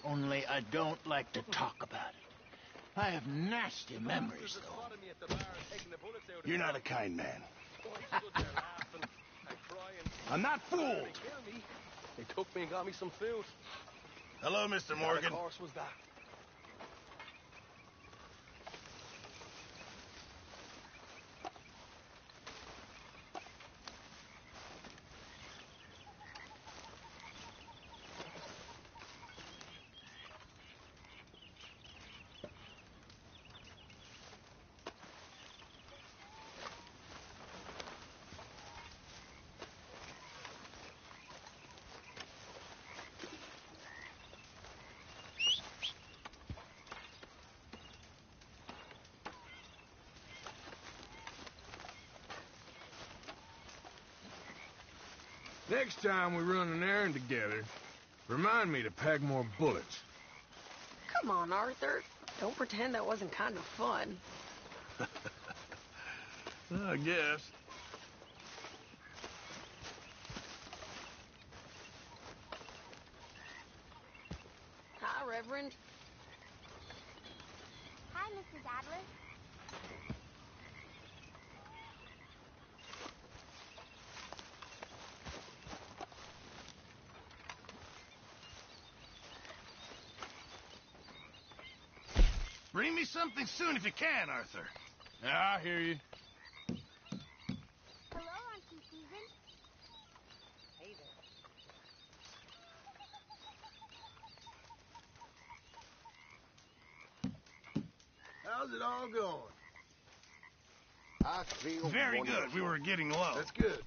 only I don't like to talk about it. I have nasty memories, though. You're not a kind man. I'm not fooled. They took me and got me some food. Hello, Mr. Morgan. What horse was that? Next time we run an errand together, remind me to pack more bullets. Come on, Arthur. Don't pretend that wasn't kind of fun. I guess. Hi, Reverend. Hi, Mrs. Adler. Bring me something soon if you can, Arthur. Yeah, I hear you. Hello, Auntie Susan. Hey there. How's it all going? I feel Very wonderful. good. We were getting low. That's good.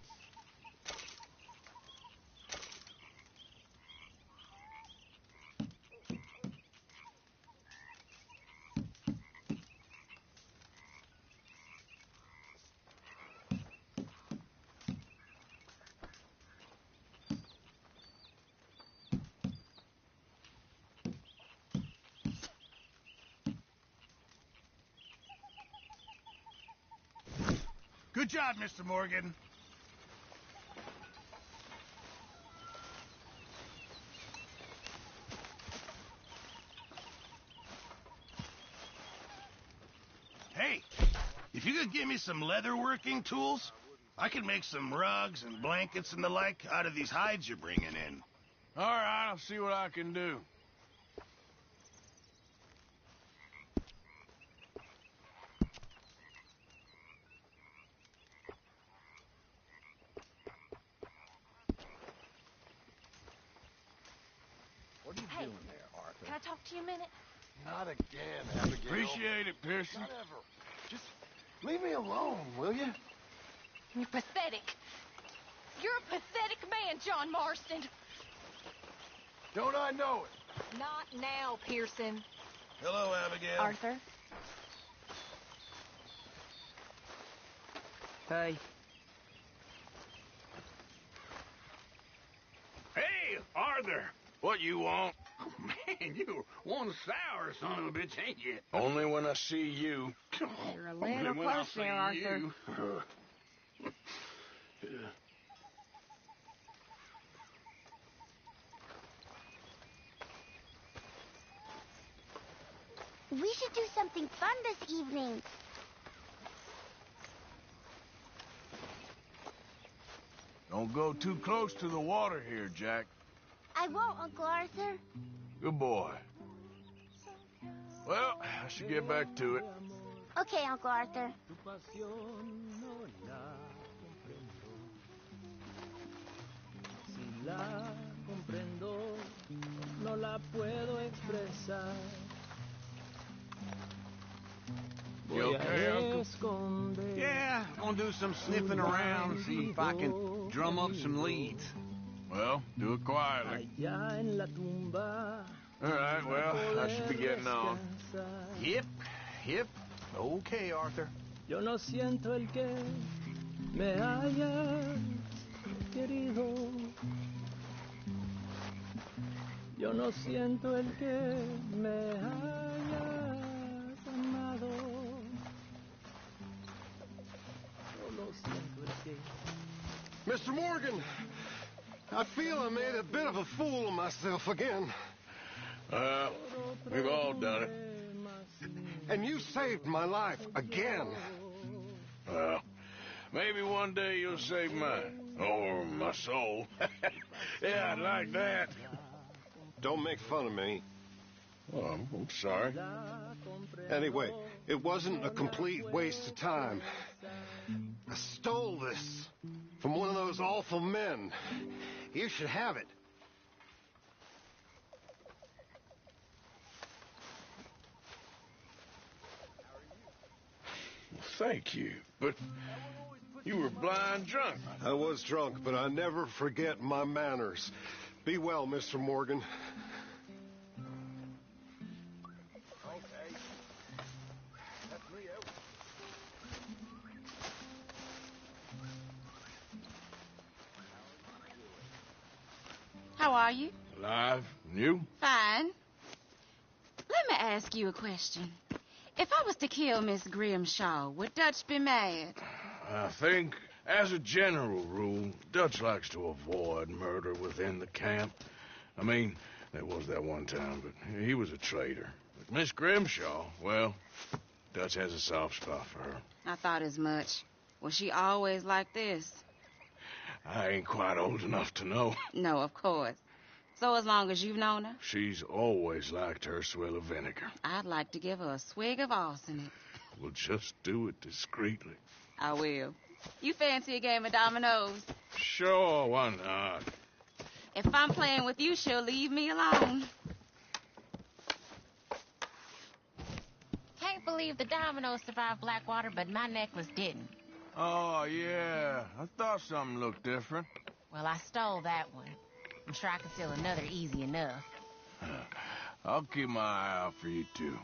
Good job, Mr. Morgan. Hey, if you could give me some leather working tools, I could make some rugs and blankets and the like out of these hides you're bringing in. All right, I'll see what I can do. What are you doing there, Arthur? Can I talk to you a minute? Not again, Abigail. Appreciate it, Pearson. Not ever. Just leave me alone, will you? You're pathetic. You're a pathetic man, John Marston. Don't I know it? Not now, Pearson. Hello, Abigail. Arthur? Hey. Hey, Arthur. What you want? Oh, man, you're one sour son of a bitch, ain't you? Only when I see you. You're a Only little when I close see there, Arthur. you. We should do something fun this evening. Don't go too close to the water here, Jack. I won't, Uncle Arthur. Good boy. Well, I should get back to it. Okay, Uncle Arthur. Si la comprendo, no la puedo expresar. You okay, Uncle? Esconder Yeah, gonna do some sniffing around, see if I can drum up some leads. Well, do it quietly. allá en la tumba. All right, well, I should be getting on. Yep, yep. Okay, Arthur. Yo no siento el que me haya querido. Yo no siento el que me haya amado. Solo siento el que... Mr. Morgan, I feel I made a bit of a fool of myself again. We've all done it. And you saved my life again. Well, maybe one day you'll save mine. Or my soul. Yeah, I'd like that. Don't make fun of me. Oh, I'm sorry. Anyway, it wasn't a complete waste of time. I stole this from one of those awful men. You should have it. Thank you, but you were blind drunk. I was drunk, but I never forget my manners. Be well, Mr. Morgan. How are you? Alive? And you? Fine. Let me ask you a question. If I was to kill Miss Grimshaw, would Dutch be mad? I think, as a general rule, Dutch likes to avoid murder within the camp. I mean, there was that one time, but he was a traitor. But Miss Grimshaw, well, Dutch has a soft spot for her. I thought as much. Was she always like this? I ain't quite old enough to know. No, of course. So as long as you've known her? She's always liked her swill of vinegar. I'd like to give her a swig of arsenic. We'll just do it discreetly. I will. You fancy a game of dominoes? Sure, why not? If I'm playing with you, she'll leave me alone. Can't believe the dominoes survived Blackwater, but my necklace didn't. Oh, yeah. I thought something looked different. Well, I stole that one. I'm sure I can steal another easy enough. I'll keep my eye out for you, too.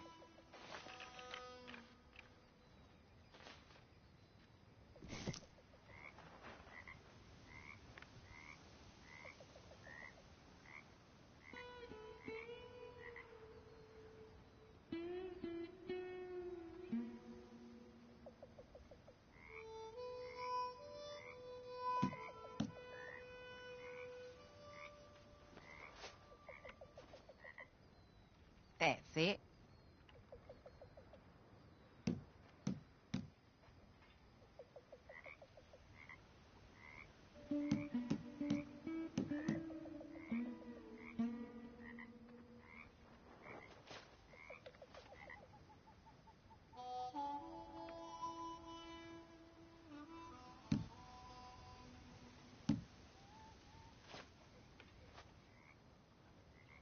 That's it.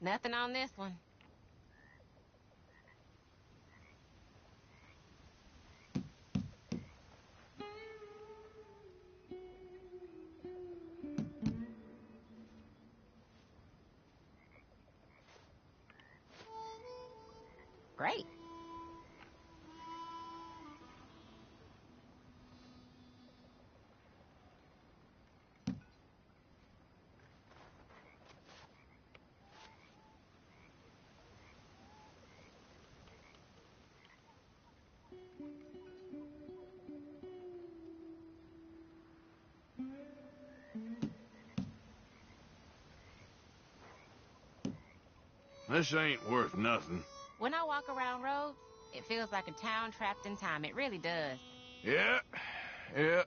Nothing on this one. Great. This ain't worth nothing. When I walk around roads, it feels like a town trapped in time. It really does. Yeah, yeah.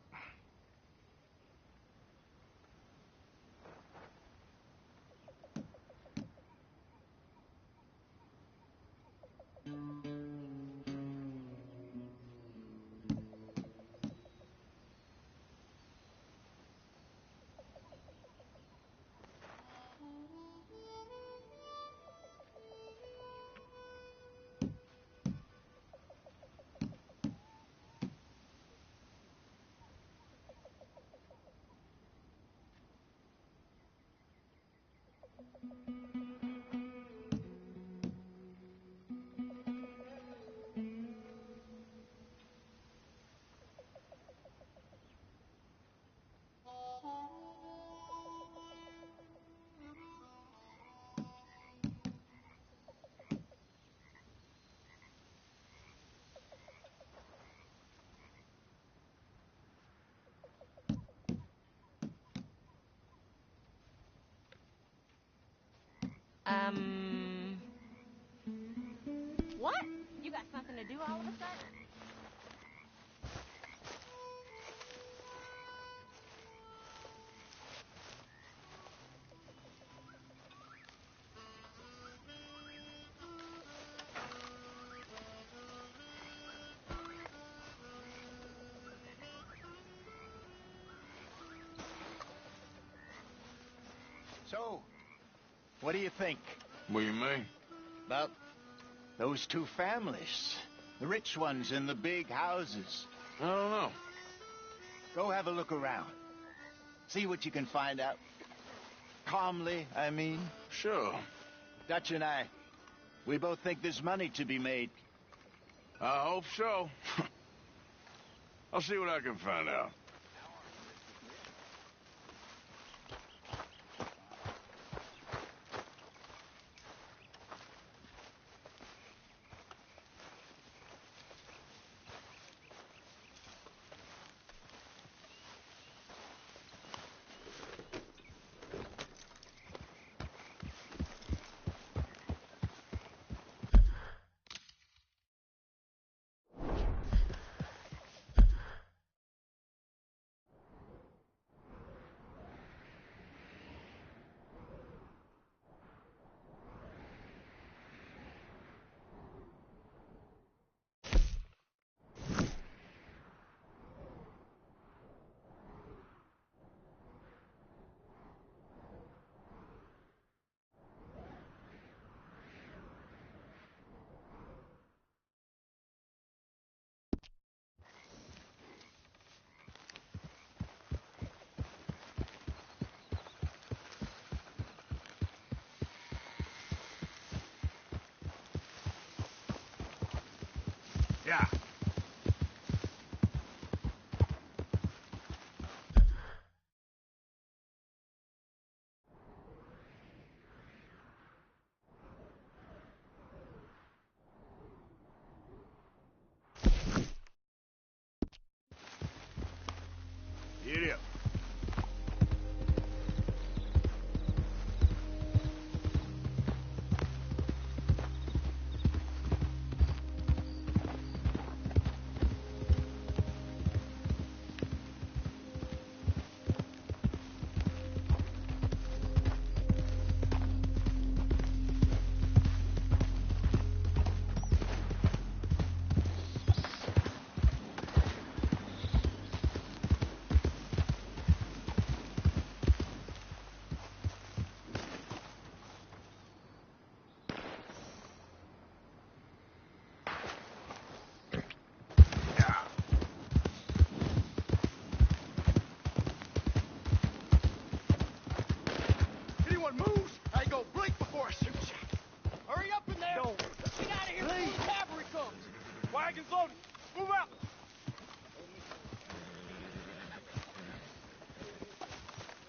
What? You got something to do all of a sudden? So, what do you think? What do you mean? About those two families. The rich ones in the big houses. I don't know. Go have a look around. See what you can find out. Calmly, I mean. Sure. Dutch and I, we both think there's money to be made. I hope so. I'll see what I can find out. Yeah. Giddy up.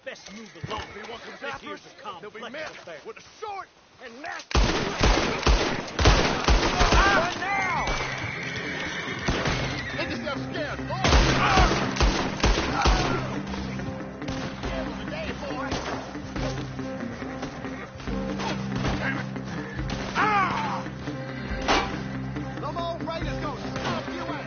Best move along. We want some sappers. They'll be met with a short and nasty. Run now! Make yourself scared. End of the day, boy. Them old raiders gonna stomp you out.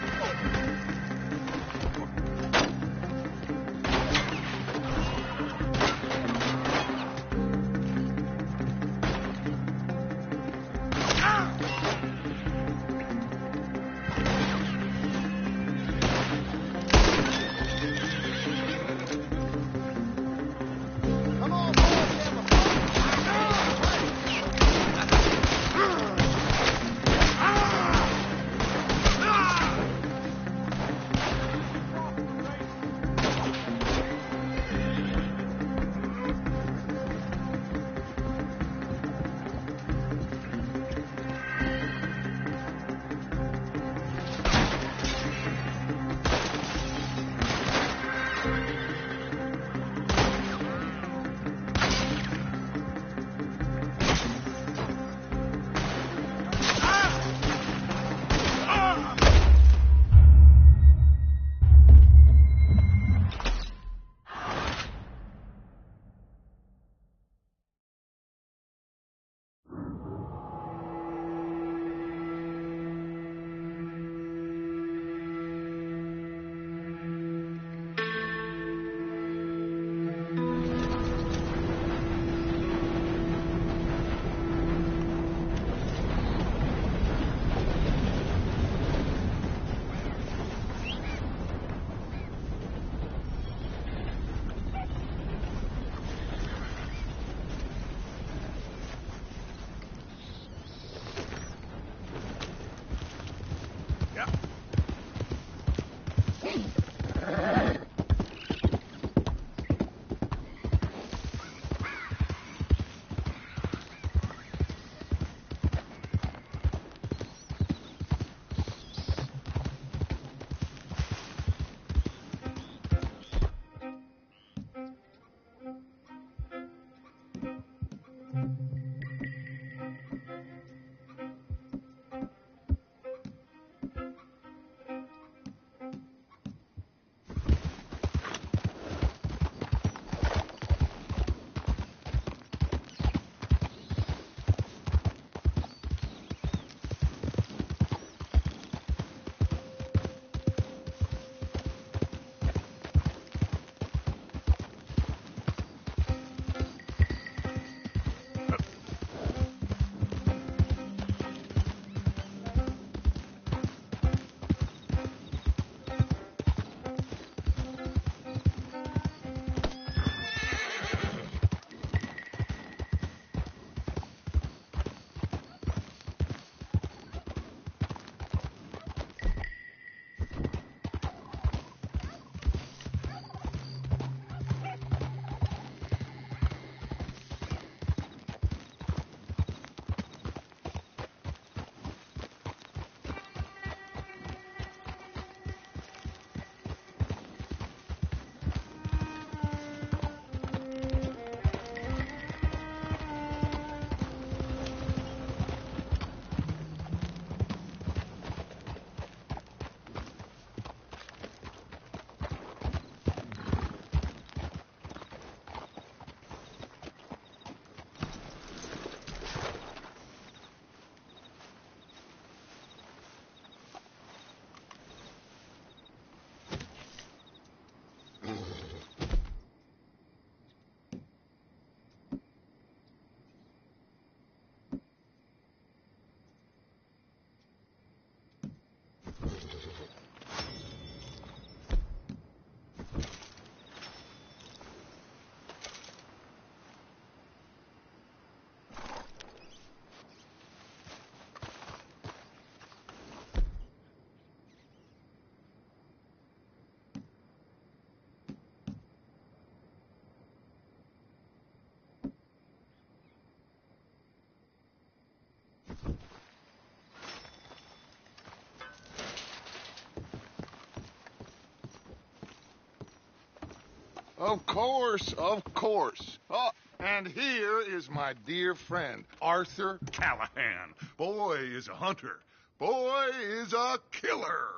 Of course, of course. Oh, and here is my dear friend, Arthur Callahan. Boy is a hunter. Boy is a killer.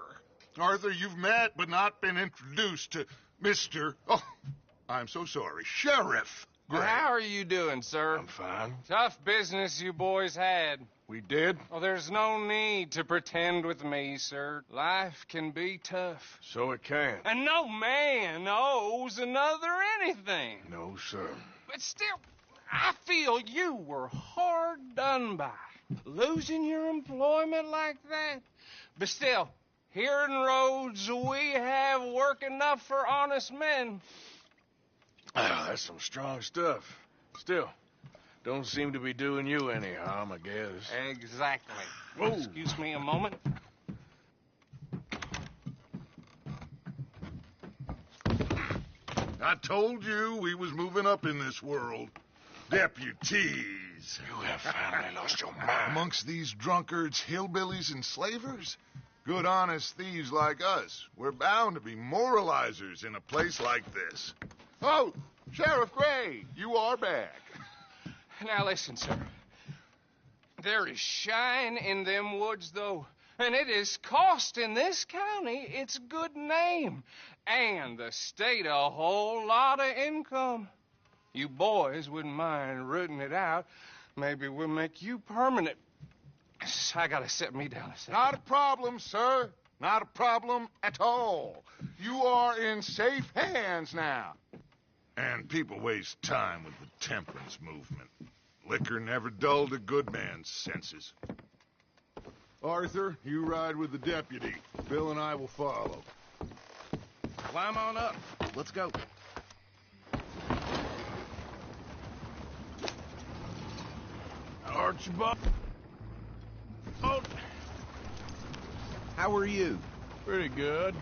Arthur, you've met but not been introduced to Mr. Oh, I'm so sorry, Sheriff Gray. How are you doing, sir? I'm fine. Tough business you boys had. We did? Well, there's no need to pretend with me, sir. Life can be tough. So it can. And no man owes another anything. No, sir. But still, I feel you were hard done by. Losing your employment like that. But still, here in Rhodes, we have work enough for honest men. That's some strong stuff. Still, don't seem to be doing you any harm, I guess. Exactly. Whoa. Excuse me a moment. I told you we was moving up in this world. Deputies. You have finally lost your mind. Amongst these drunkards, hillbillies, and slavers? Good, honest thieves like us. We're bound to be moralizers in a place like this. Oh, Sheriff Gray, you are back. Now listen, sir. There is shine in them woods, though. And it is costing this county its good name. And the state a whole lot of income. You boys wouldn't mind rooting it out. Maybe we'll make you permanent. I gotta set me down a second. Not a problem, sir. Not a problem at all. You are in safe hands now. And people waste time with the temperance movement. Liquor never dulled a good man's senses. Arthur, you ride with the deputy. Bill and I will follow. Climb on up. Let's go. Archibald. How are you? Pretty good.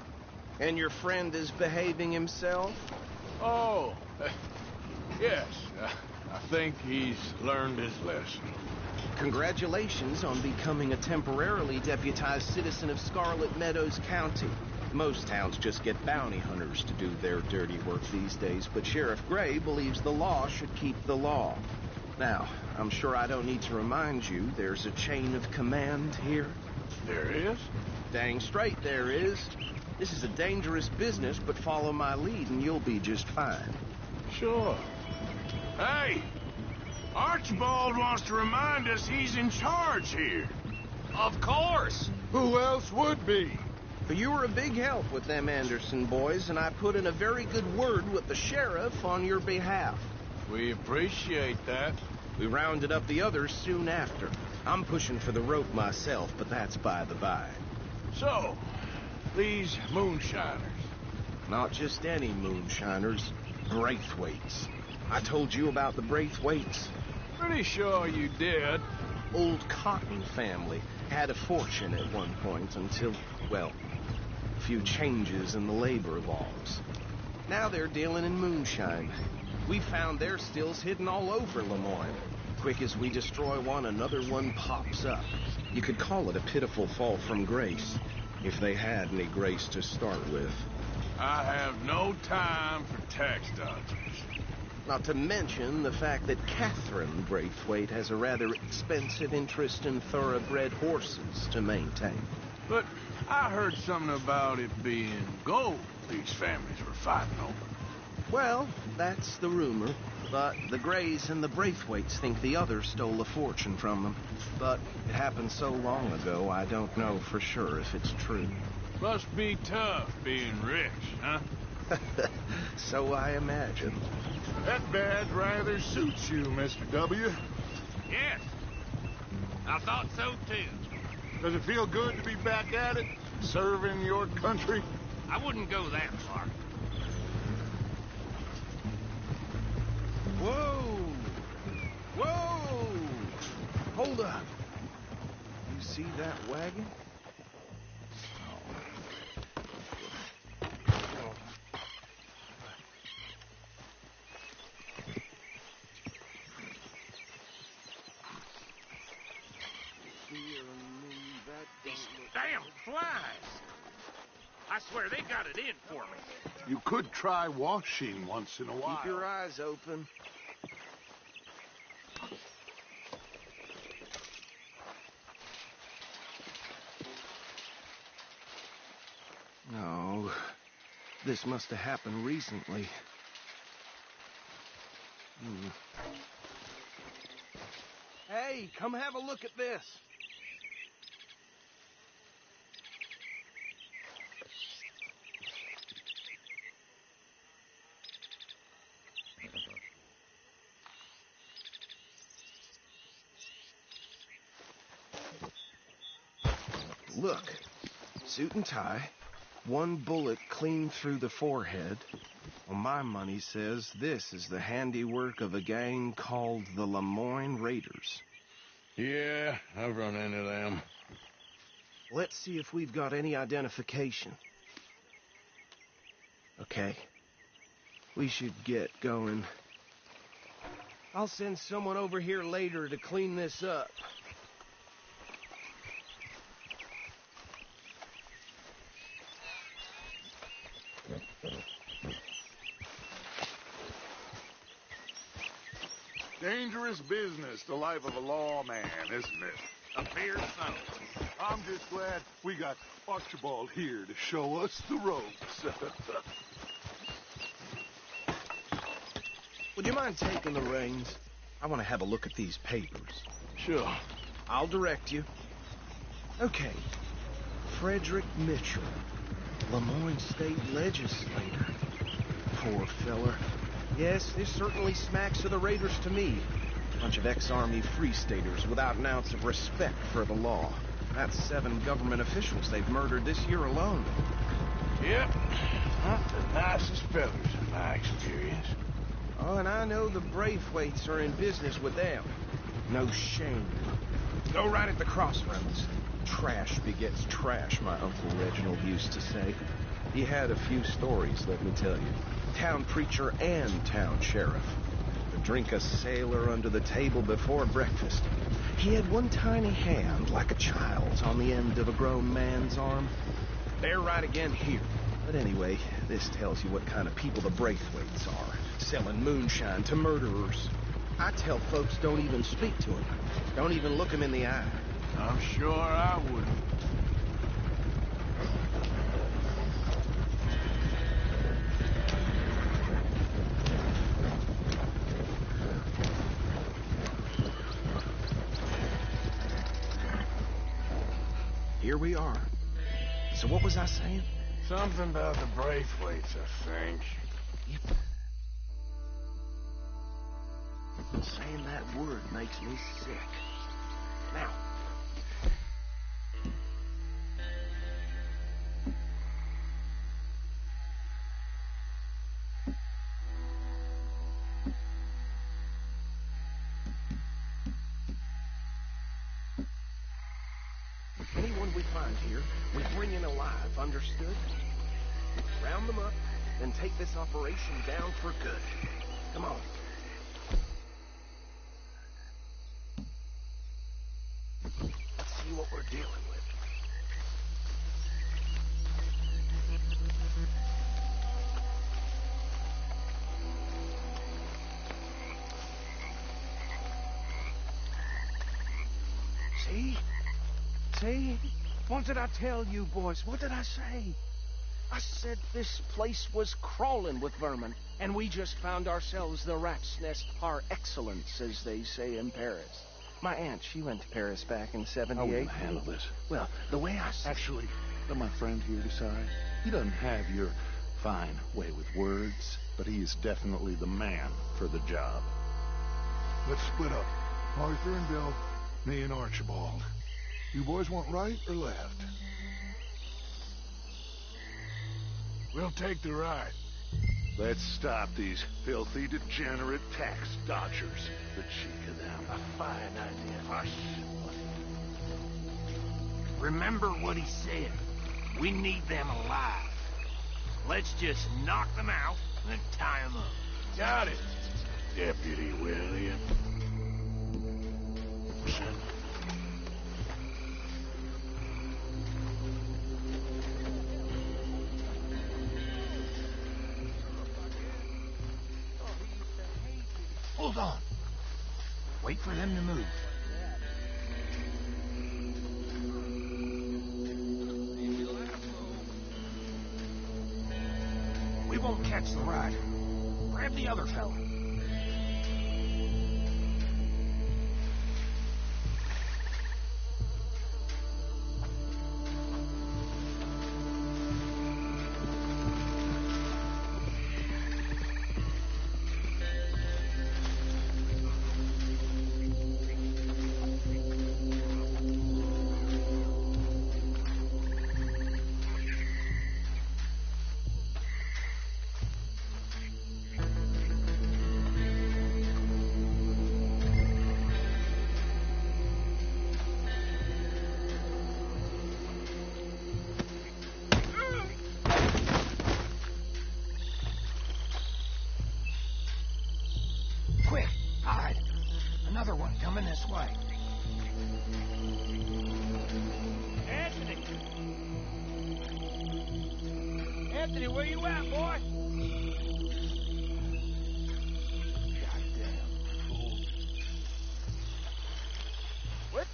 And your friend is behaving himself? Oh, yes. I think he's learned his lesson. Congratulations on becoming a temporarily deputized citizen of Scarlet Meadows County. Most towns just get bounty hunters to do their dirty work these days, but Sheriff Gray believes the law should keep the law. Now, I'm sure I don't need to remind you there's a chain of command here. There is? Dang straight there is. This is a dangerous business, but follow my lead and you'll be just fine. Sure. Hey! Archibald wants to remind us he's in charge here. Of course. Who else would be? You were a big help with them Anderson boys, and I put in a very good word with the sheriff on your behalf. We appreciate that. We rounded up the others soon after. I'm pushing for the rope myself, but that's by the by. So, these moonshiners. Not just any moonshiners, Braithwaites. I told you about the Braithwaites. Pretty sure you did. Old Cotton family had a fortune at one point until, well, a few changes in the labor laws. Now they're dealing in moonshine. We found their stills hidden all over Lemoyne. Quick as we destroy one, another one pops up. You could call it a pitiful fall from grace, if they had any grace to start with. I have no time for tax dodgers. Not to mention the fact that Catherine Braithwaite has a rather expensive interest in thoroughbred horses to maintain. But I heard something about it being gold these families were fighting over. Well, that's the rumor. But the Grays and the Braithwaites think the others stole a fortune from them. But it happened so long ago, I don't know for sure if it's true. Must be tough being rich, huh? So I imagine. That badge rather suits you, Mr. W. Yes. I thought so, too. Does it feel good to be back at it? Serving your country? I wouldn't go that far. Whoa! Whoa! Hold up. You see that wagon? Damn flies! I swear they got it in for me. You could try washing once in a while. Keep your eyes open. No, this must have happened recently. Hey, come have a look at this. Look, suit and tie, one bullet clean through the forehead. Well, my money says this is the handiwork of a gang called the Lemoyne Raiders. Yeah, I've run into them. Let's see if we've got any identification. Okay. We should get going. I'll send someone over here later to clean this up. Dangerous business, the life of a lawman, isn't it? A fair son. I'm just glad we got Archibald here to show us the ropes. Would you mind taking the reins? I want to have a look at these papers. Sure. I'll direct you. Okay. Frederick Mitchell, Lemoyne State Legislator. Poor feller. Yes, this certainly smacks of the Raiders to me. Bunch of ex-Army Free Staters without an ounce of respect for the law. That's 7 government officials they've murdered this year alone. Yep. Not the nicest fellas in my experience. Oh, and I know the Braithwaites are in business with them. No shame. Go right at the crossroads. Trash begets trash, my Uncle Reginald used to say. He had a few stories, let me tell you. Town preacher and town sheriff. To drink a sailor under the table before breakfast. He had one tiny hand, like a child's, on the end of a grown man's arm. They're right again here. But anyway, this tells you what kind of people the Braithwaites are. Selling moonshine to murderers. I tell folks don't even speak to them. Don't even look them in the eye. I'm sure I wouldn't. Here we are. So what was I saying? Something about the Braithwaites, I think. Saying that word makes me sick. Now. Anyone we find here, we bring in alive, understood? Round them up, then take this operation down for good. Come on. Let's see what we're dealing with. See? See? What did I tell you, boys? What did I say? I said this place was crawling with vermin, and we just found ourselves the rat's nest par excellence, as they say in Paris. My aunt, she went to Paris back in '78. How are we going to handle this? Well, the way I... Actually, let my friend here decide. He doesn't have your fine way with words, but he is definitely the man for the job. Let's split up. Arthur and Bill, me and Archibald. You boys want right or left? We'll take the right. Let's stop these filthy, degenerate tax dodgers. The cheek of them. A fine idea. Hush. Remember what he said. We need them alive. Let's just knock them out and tie them up. Got it, Deputy William. Hold on. Wait for them to move. We won't catch the rider. Grab the other fella. Quick, hide. Another one coming this way. Anthony! Anthony, where you at, boy? Goddamn fool. What?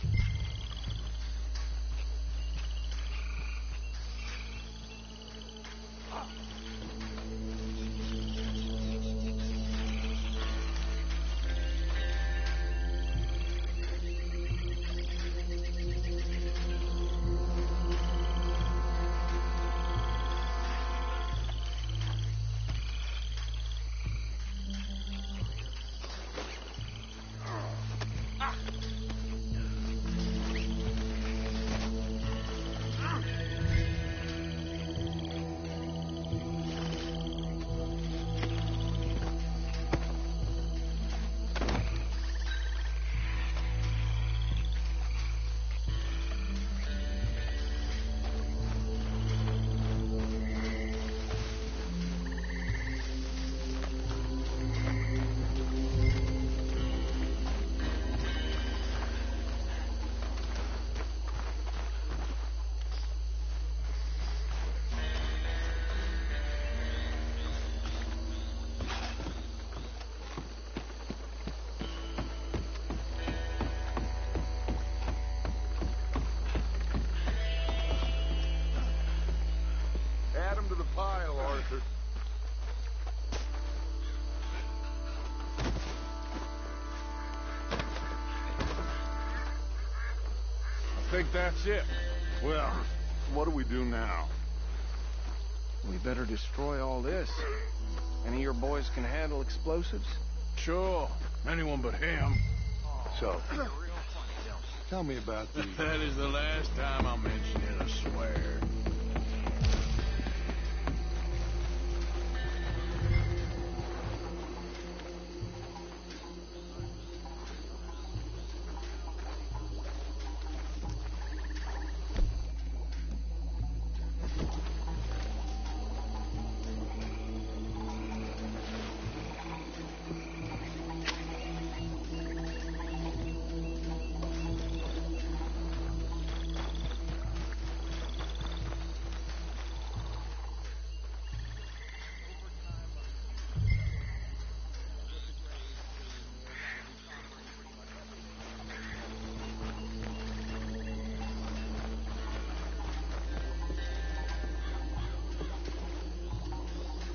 Add 'em to the pile, Arthur. I think that's it. Well, what do we do now? We better destroy all this. Any of your boys can handle explosives? Sure. Anyone but him. So, tell me about the... That is the last time I'll mention it, I swear.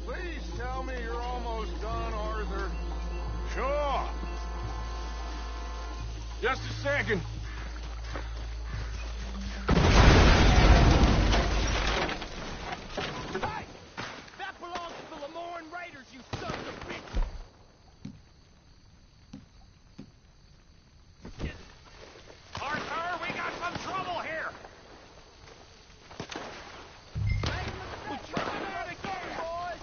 Please tell me you're almost done, Arthur. Sure. Just a second. Hey! That belongs to the Lemoyne Raiders, you sons of bitches! Arthur, we got some trouble here! We're trying out again, boys!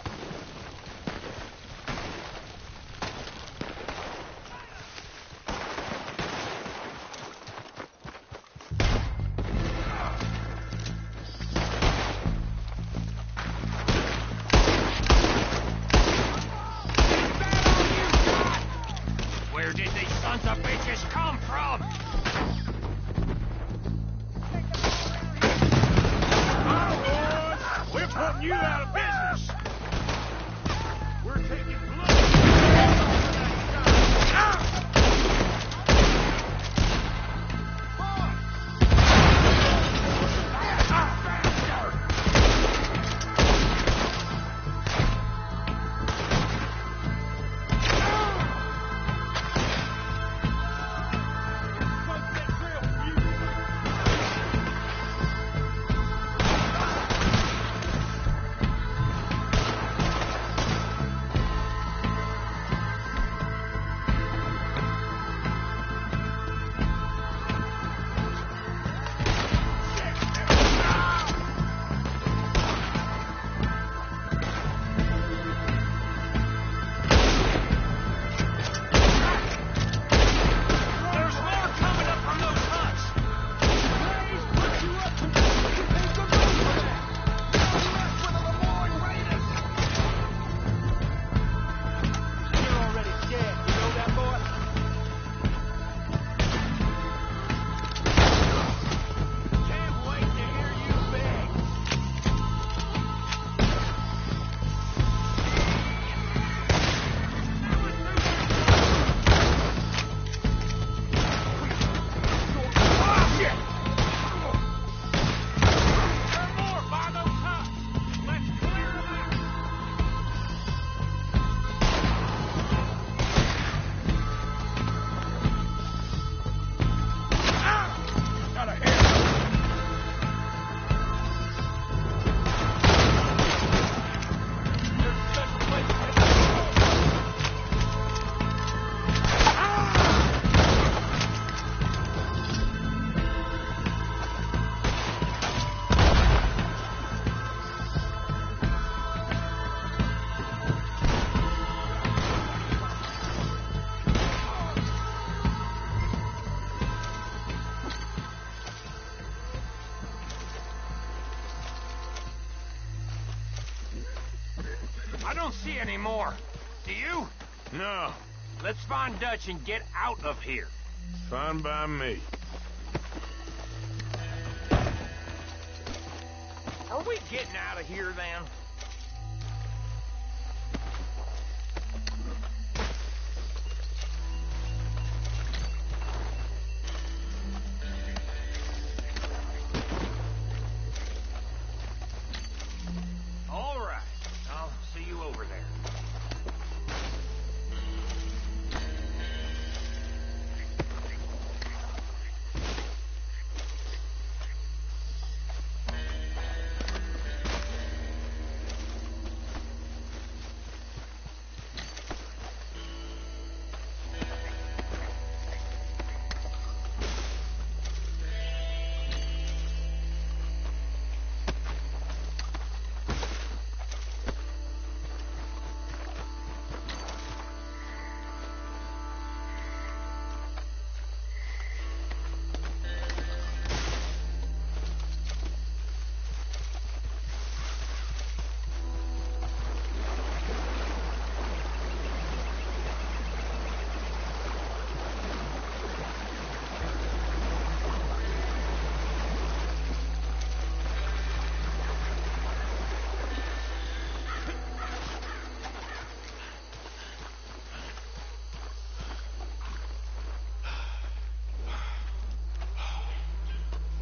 I don't see any more. Do you? No. Let's find Dutch and get out of here. Fine by me. Are we getting out of here, then? All right. I'll see you over there.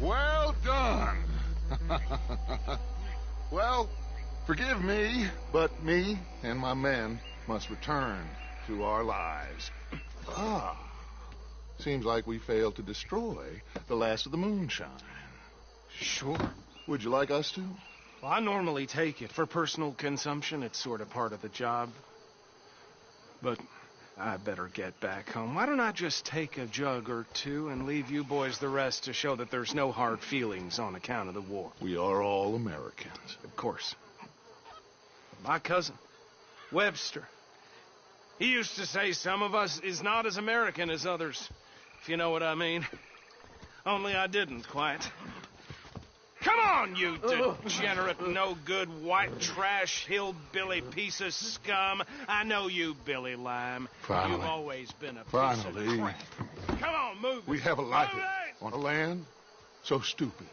Well done. Well, forgive me, but me and my men must return to our lives. Seems like we failed to destroy the last of the moonshine. Sure. Would you like us to? Well, I normally take it for personal consumption. It's sort of part of the job. But I better get back home. Why don't I just take a jug or two and leave you boys the rest to show that there's no hard feelings on account of the war? We are all Americans. Of course. My cousin, Webster, he used to say some of us is not as American as others, if you know what I mean. Only I didn't quite. Come on, you degenerate, no-good, white trash, hillbilly piece of scum. I know you, Billy Lime. Finally. You've always been a piece of crap. Come on, move it. We have a life on a land so stupid,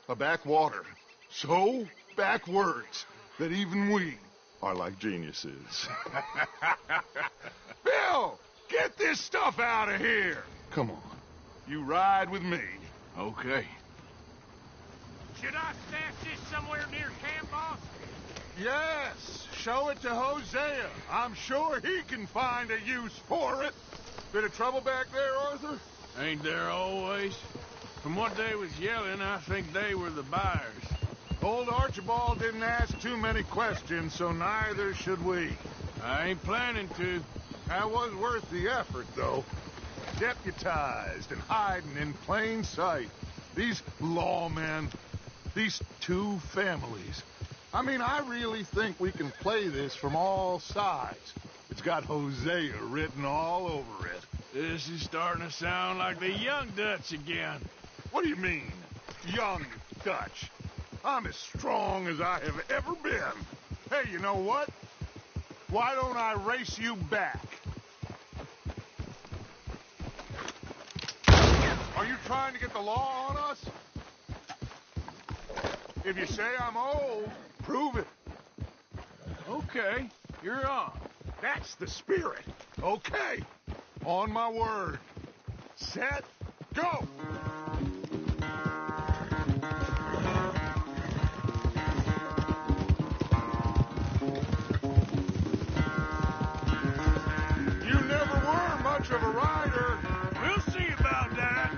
a backwater so backwards that even we are like geniuses. Bill, get this stuff out of here. Come on, you ride with me. Okay. Should I stash this somewhere near camp, boss? Yes, show it to Hosea. I'm sure he can find a use for it. Bit of trouble back there, Arthur? Ain't there always? From what they was yelling, I think they were the buyers. Old Archibald didn't ask too many questions, so neither should we. I ain't planning to. That was worth the effort, though. Deputized and hiding in plain sight. These lawmen, these two families. I mean, I really think we can play this from all sides. It's got Hosea written all over it. This is starting to sound like the young Dutch again. What do you mean, young Dutch? I'm as strong as I have ever been. Hey, you know what? Why don't I race you back? Are you trying to get the law on us? If you say I'm old, prove it. Okay, you're on. That's the spirit. Okay, on my word. Set, go! You never were much of a rider. We'll see about that.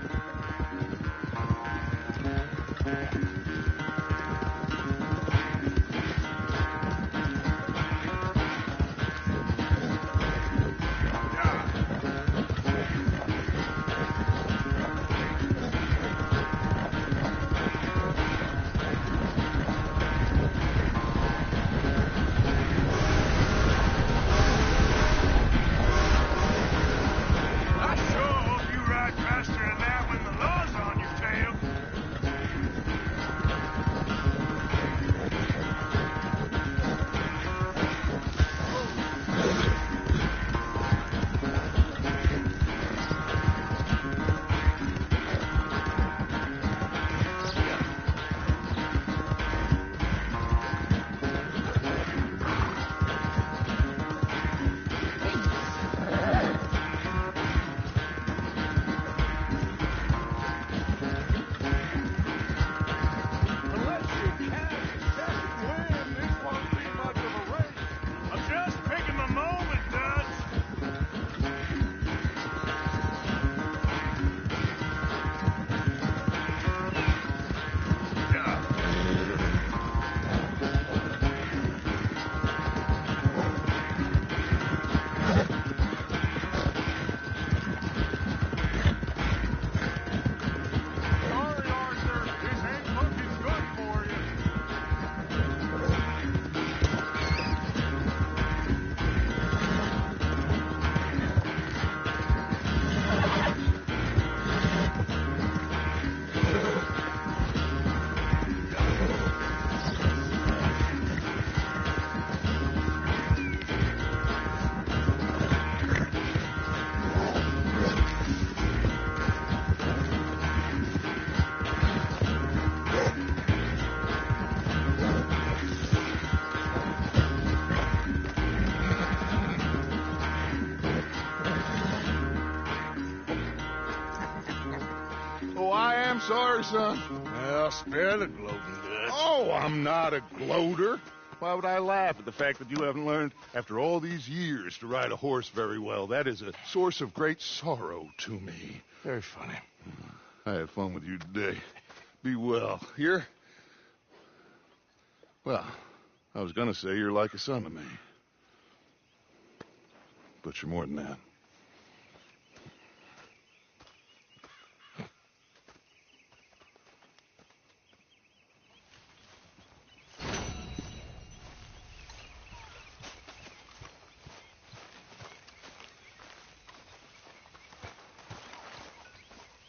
sorry, son. Well, spare the gloating, Dutch. Oh, I'm not a gloater. Why would I laugh at the fact that you haven't learned, after all these years, to ride a horse very well? That is a source of great sorrow to me. Very funny. I had fun with you today. Be well. Here? Well, I was gonna say you're like a son to me. But you're more than that.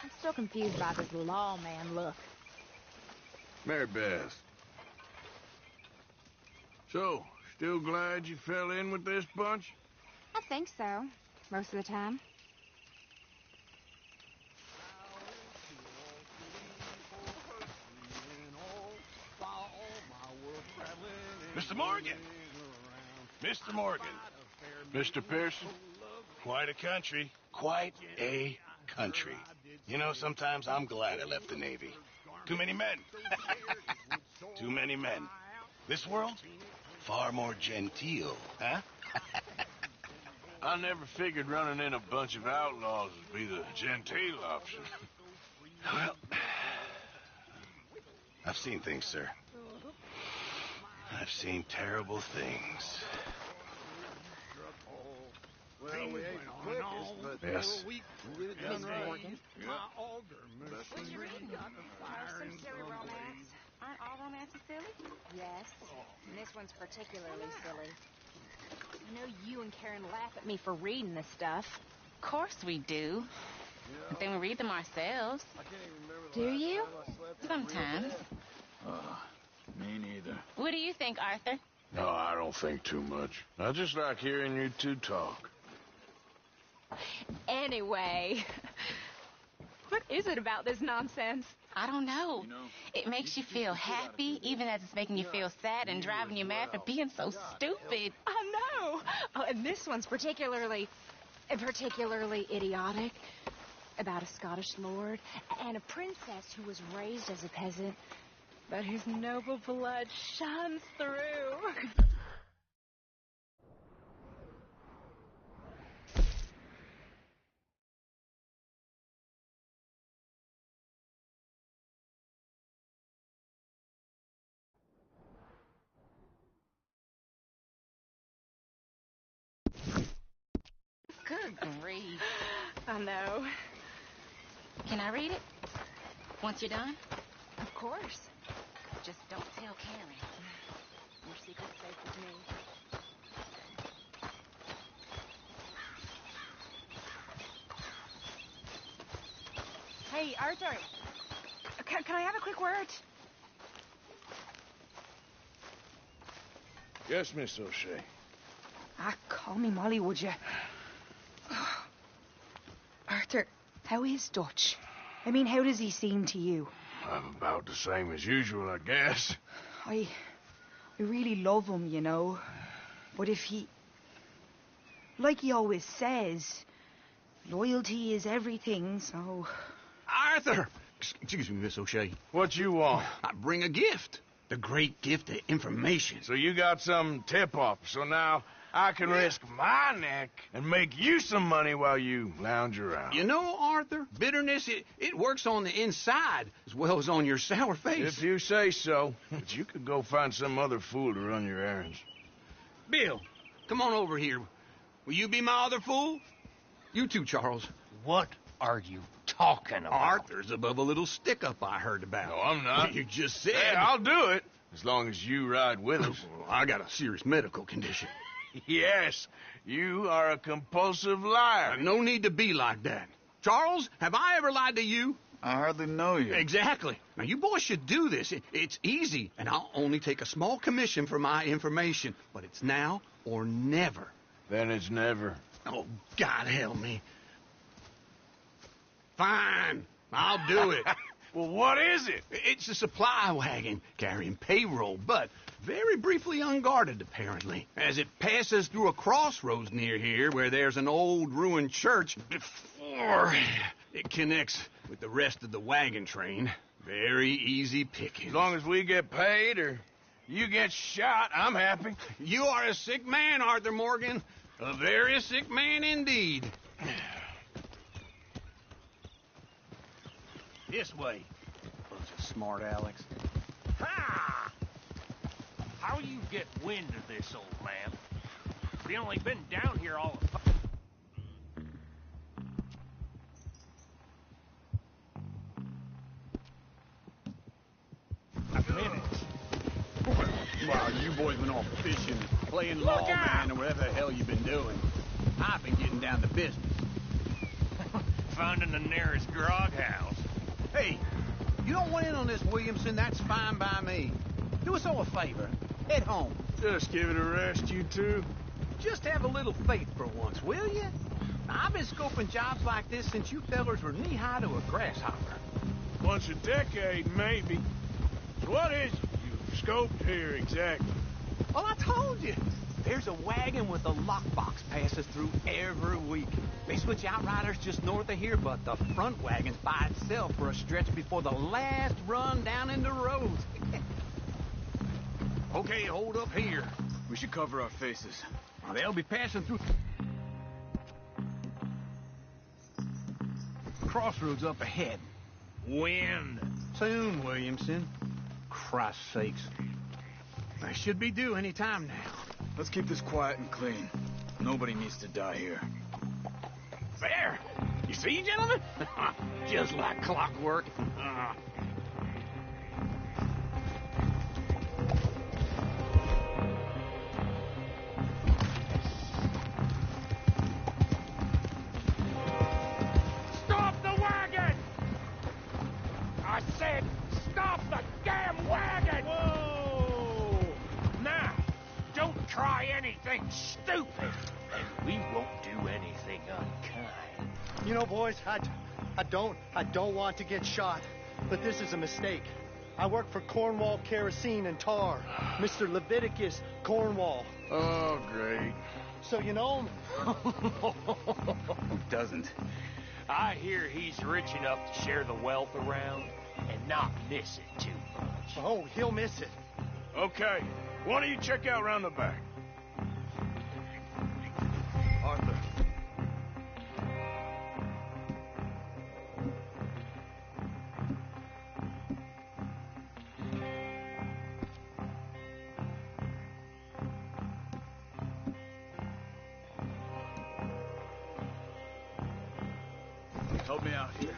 I'm still confused by this lawman look. Mary Beth. So, still glad you fell in with this bunch? I think so, most of the time. Mr. Morgan! Mr. Morgan. Mr. Pearson? Quite a country. Quite a country. You know, sometimes I'm glad I left the Navy. Too many men. Too many men. This world, far more genteel, huh? I never figured running in a bunch of outlaws would be the genteel option. Well, I've seen things, sir. I've seen terrible things. Well, we ain't the quickest, but Yes. we'll get it done right. Morgan. What you reading? Some silly romance. Aren't all romances silly? Yes. And this one's particularly silly. I know you and Karen laugh at me for reading this stuff. Of course we do. But then we read them ourselves. Do you? Sometimes. Me neither. What do you think, Arthur? No, I don't think too much. I just like hearing you two talk. Anyway, what is it about this nonsense? I don't know. It makes you feel happy, even as it's making you feel sad and driving you mad for being so stupid. I know. Oh, and this one's particularly idiotic. About a Scottish lord and a princess who was raised as a peasant, but whose noble blood shines through. Good grief. I know. Can I read it? Once you're done? Of course. Just don't tell Karen. Your secret's safe with me. Hey, Arthur. Can I have a quick word? Yes, Miss O'Shea. Call me Molly, would you? Arthur, how is Dutch? I mean, how does he seem to you? I'm about the same as usual, I guess. I really love him, you know. But if he... Like he always says, loyalty is everything, so... Arthur! Excuse me, Miss O'Shea. What you want? I bring a gift. The great gift of information. So you got some tip-off, so now I can risk my neck and make you some money while you lounge around. You know, Arthur, bitterness, it works on the inside as well as on your sour face. If you say so. But you could go find some other fool to run your errands. Bill, come on over here. Will you be my other fool? You too, Charles. What are you talking about? Arthur's above a little stick-up I heard about. No, I'm not. You just said... Hey, I'll do it, as long as you ride with us. I got a serious medical condition. Yes, you are a compulsive liar. No need to be like that. Charles, have I ever lied to you? I hardly know you. Exactly. Now, you boys should do this. It's easy, and I'll only take a small commission for my information. But it's now or never. Then it's never. Oh, God help me. Fine. I'll do it. Well, what is it? It's a supply wagon carrying payroll, but very briefly unguarded, apparently, as it passes through a crossroads near here where there's an old ruined church before... It connects with the rest of the wagon train. Very easy picking. As long as we get paid or you get shot, I'm happy. You are a sick man, Arthur Morgan. A very sick man indeed. This way. Bunch of smart Alex. Ha! How you get wind of this, old man? We only been down here all of... a minute. Wow, you boys been off fishing, playing lawman, or whatever the hell you've been doing. I've been getting down to business. Finding the nearest grog house. Hey, you don't want in on this, Williamson. That's fine by me. Do us all a favor. Head home. Just give it a rest, you two. Just have a little faith for once, will you? I've been scoping jobs like this since you fellers were knee-high to a grasshopper. Once a decade, maybe. So what is it you've scoped here exactly? Well, I told you. There's a wagon with a lockbox passes through every week. They switch outriders just north of here, but the front wagon's by itself for a stretch before the last run down into roads. Okay, hold up here. We should cover our faces. They'll be passing through... Crossroads up ahead. When? Soon, Williamson. Christ's sakes. I should be due any time now. Let's keep this quiet and clean. Nobody needs to die here. There! You see, gentlemen? Just like clockwork. Stop the wagon! I said, stop the damn wagon! Whoa! Now, don't try anything stupid, and we won't do anything unkind. You know, boys, I don't want to get shot, but this is a mistake. I work for Cornwall Kerosene and Tar, Mr. Leviticus Cornwall. Oh, great. So you know him? Who doesn't? I hear he's rich enough to share the wealth around and not miss it too much. Oh, he'll miss it. Okay, why don't you check out round the back? Arthur. Help me out here.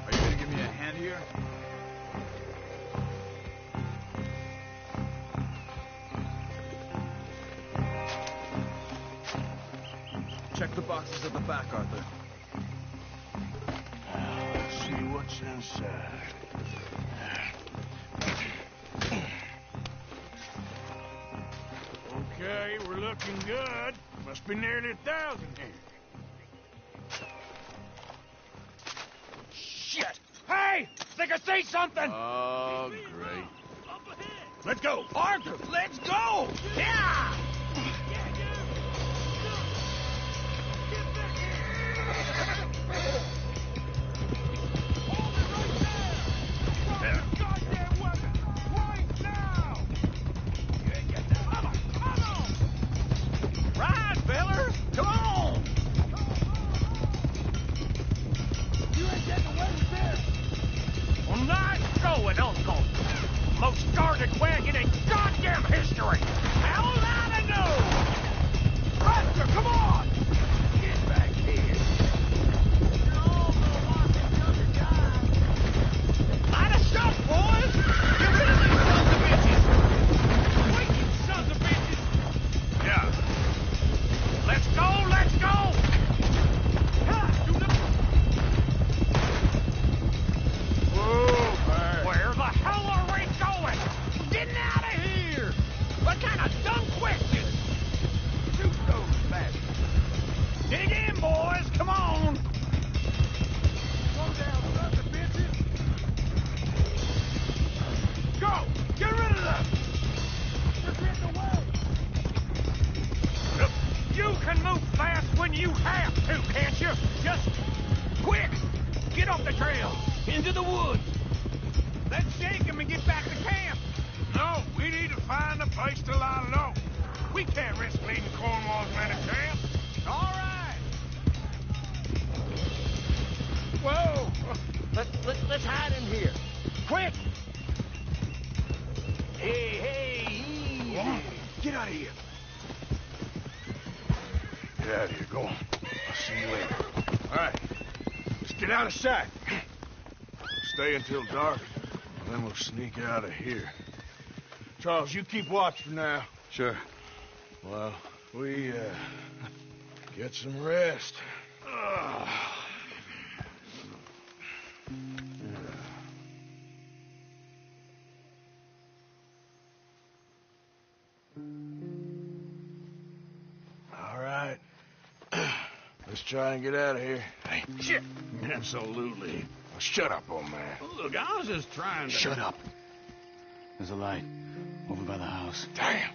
Are you gonna give me a hand here? Check the boxes at the back, Arthur. Let's see what's inside. Okay, we're looking good. Must be nearly 1,000 here. Shit! Hey! Think I see something! Oh, great. Let's go! Arthur, let's go! Yeah! Ride, fellers! Come on! You ain't getting away with this! Well, nice going, Uncle! Most guarded wagon in goddamn history! How loud I know! Buster, come on! Get back here! You're all gonna want this other guy. Light us up, boys! Get rid of these sons of bitches! Wait, you sons of bitches! Yeah. Let's go, let's go! Whoa, man. Where the hell are we going? Getting out of here! What kind of dumb question? Shoot those bastards. out of here. Get out of here. Go on. I'll see you later. All right. Let's get out of sight. Stay until dark, and then we'll sneak out of here. Charles, you keep watch for now. Sure. Well, we, get some rest. All right. Let's try and get out of here. Hey, shit. Absolutely. Well, shut up, old man. Look, I was just trying to... Shut up. There's a light over by the house. Damn.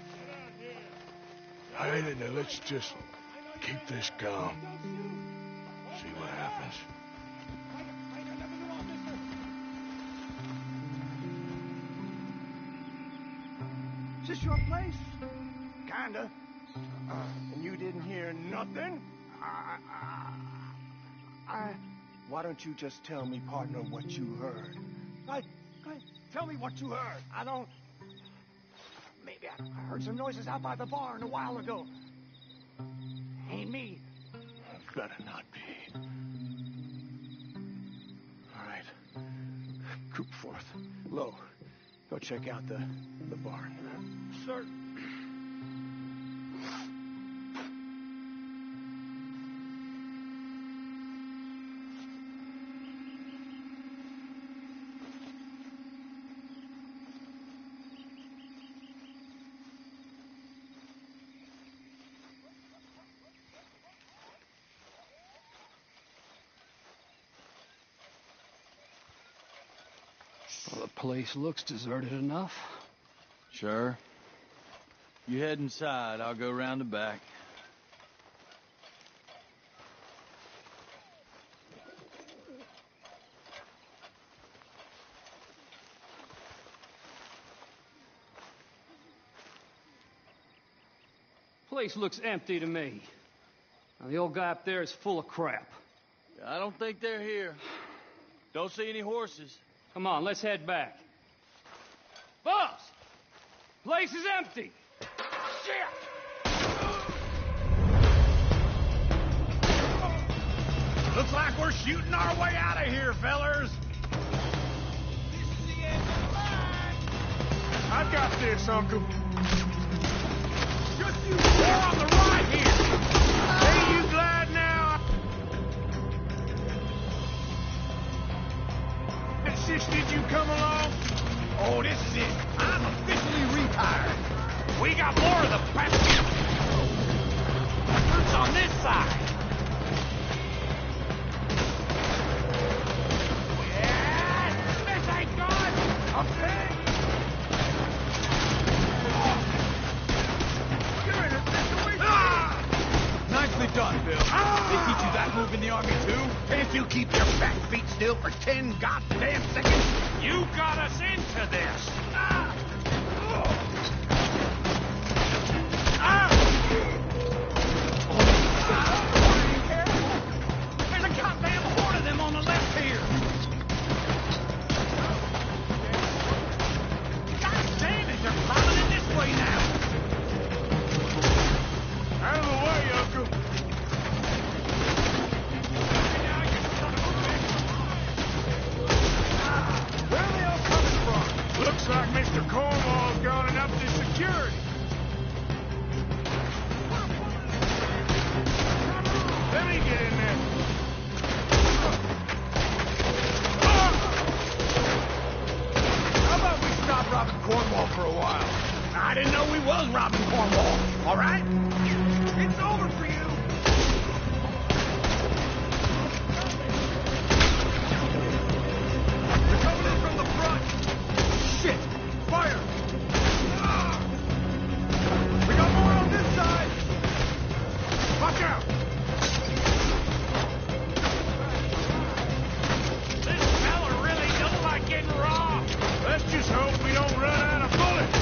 All right, now let's just keep this calm. See what happens. Is this your place? Kinda. And you didn't hear nothing? Why don't you just tell me, partner, what you heard? Tell me what you heard. I don't... Maybe I heard some noises out by the barn a while ago. Ain't me. Better not be. All right. Troop forth. Low. Go check out the barn. Sir. Well, the place looks deserted enough. Sure. You head inside. I'll go round the back. Place looks empty to me. Now, the old guy up there is full of crap. I don't think they're here. Don't see any horses. Come on, let's head back. Boss! Place is empty! Shit! Looks like we're shooting our way out of here, fellers. This is the end of the line. I got this, Uncle. Just you. We're on the right here. Ain't you glad now? Insist did you come along? Oh, this is it. I'm officially retired. We got more of the bastards on this side. Yeah, this ain't good. I'm saying. You're in a situation. Nicely done, Bill. They teach you that move in the army, too? Can't you keep your back feet still for 10 goddamn seconds? You got us into this. There's a goddamn horde of them on the left here. God damn it, they're piling in this way now. Out of the way, Uncle. Where are they all coming from? Looks like Mr. Cornwall's gone and upped his security. Let me get in there. How about we stop robbing Cornwall for a while? I didn't know we was robbing Cornwall. All right? It's over for you. They're coming in from the front. Shit! Fire! We got more on this side. Watch out! This fella really don't like getting robbed. Let's just hope we don't run out of bullets.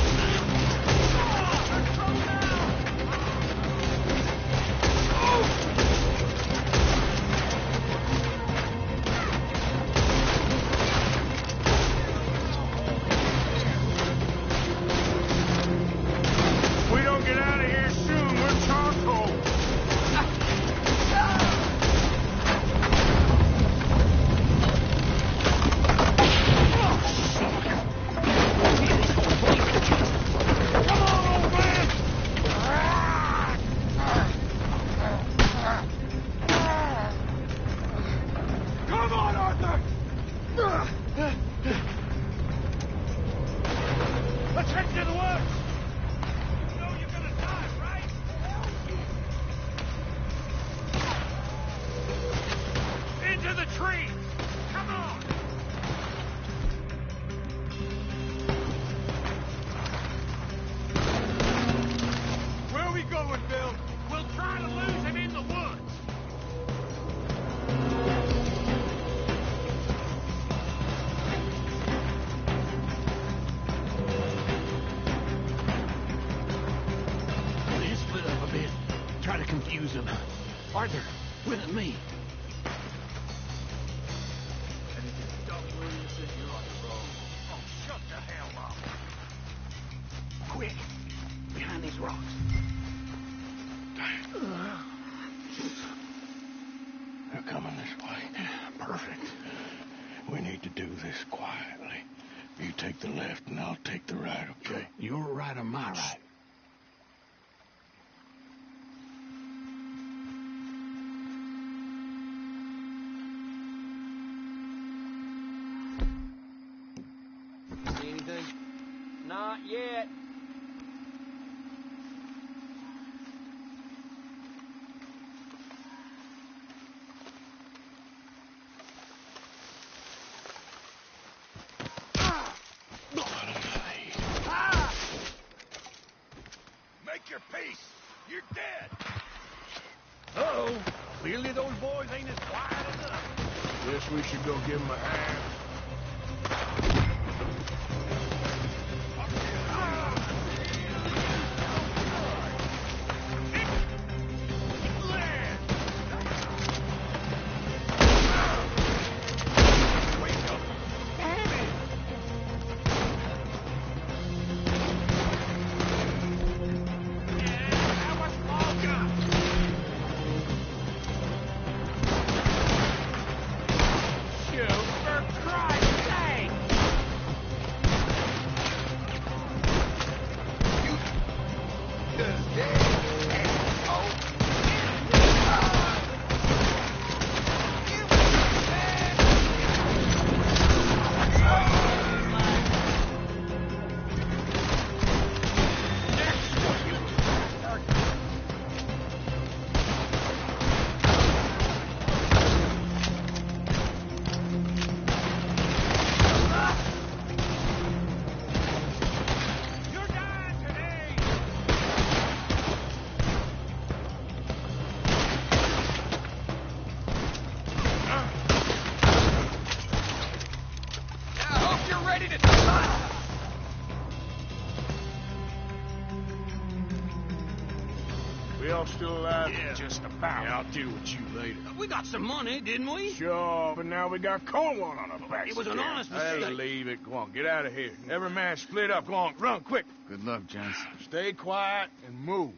use him. Arthur, with me. Oh, shut the hell up. Quick, behind these rocks. They're coming this way. Perfect. We need to do this quietly. You take the left and I'll take the right, okay? Your right or my right? See anything? Not yet. Make your peace. You're dead. Uh-oh. Clearly those boys ain't as quiet enough. Guess we should go give them a hand. We all still alive? Yeah. Just about. Yeah, I'll deal with you later. We got some money, didn't we? Sure, but now we got Cornwall on our backs. It was an again. honest I'll mistake. leave it. Go on, get out of here. Every man split up. Go on, run, quick. Good luck, gents. Stay quiet and move.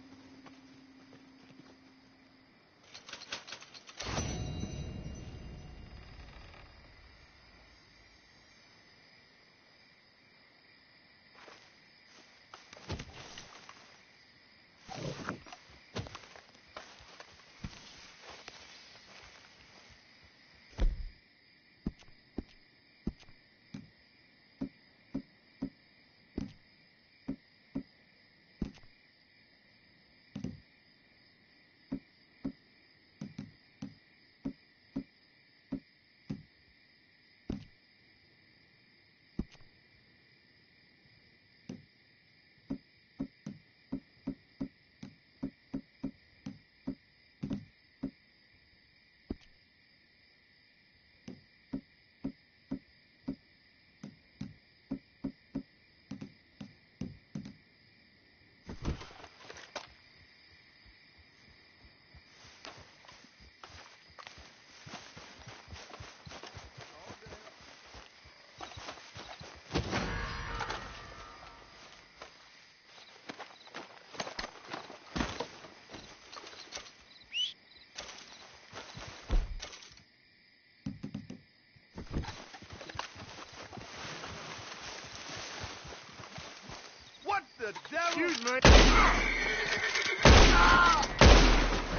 What the devil? Excuse me.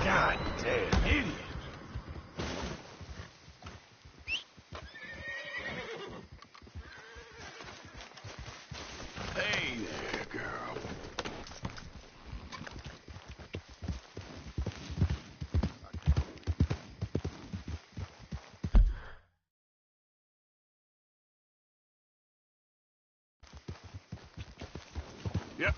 God damn idiot. Hey there, girl. Yep,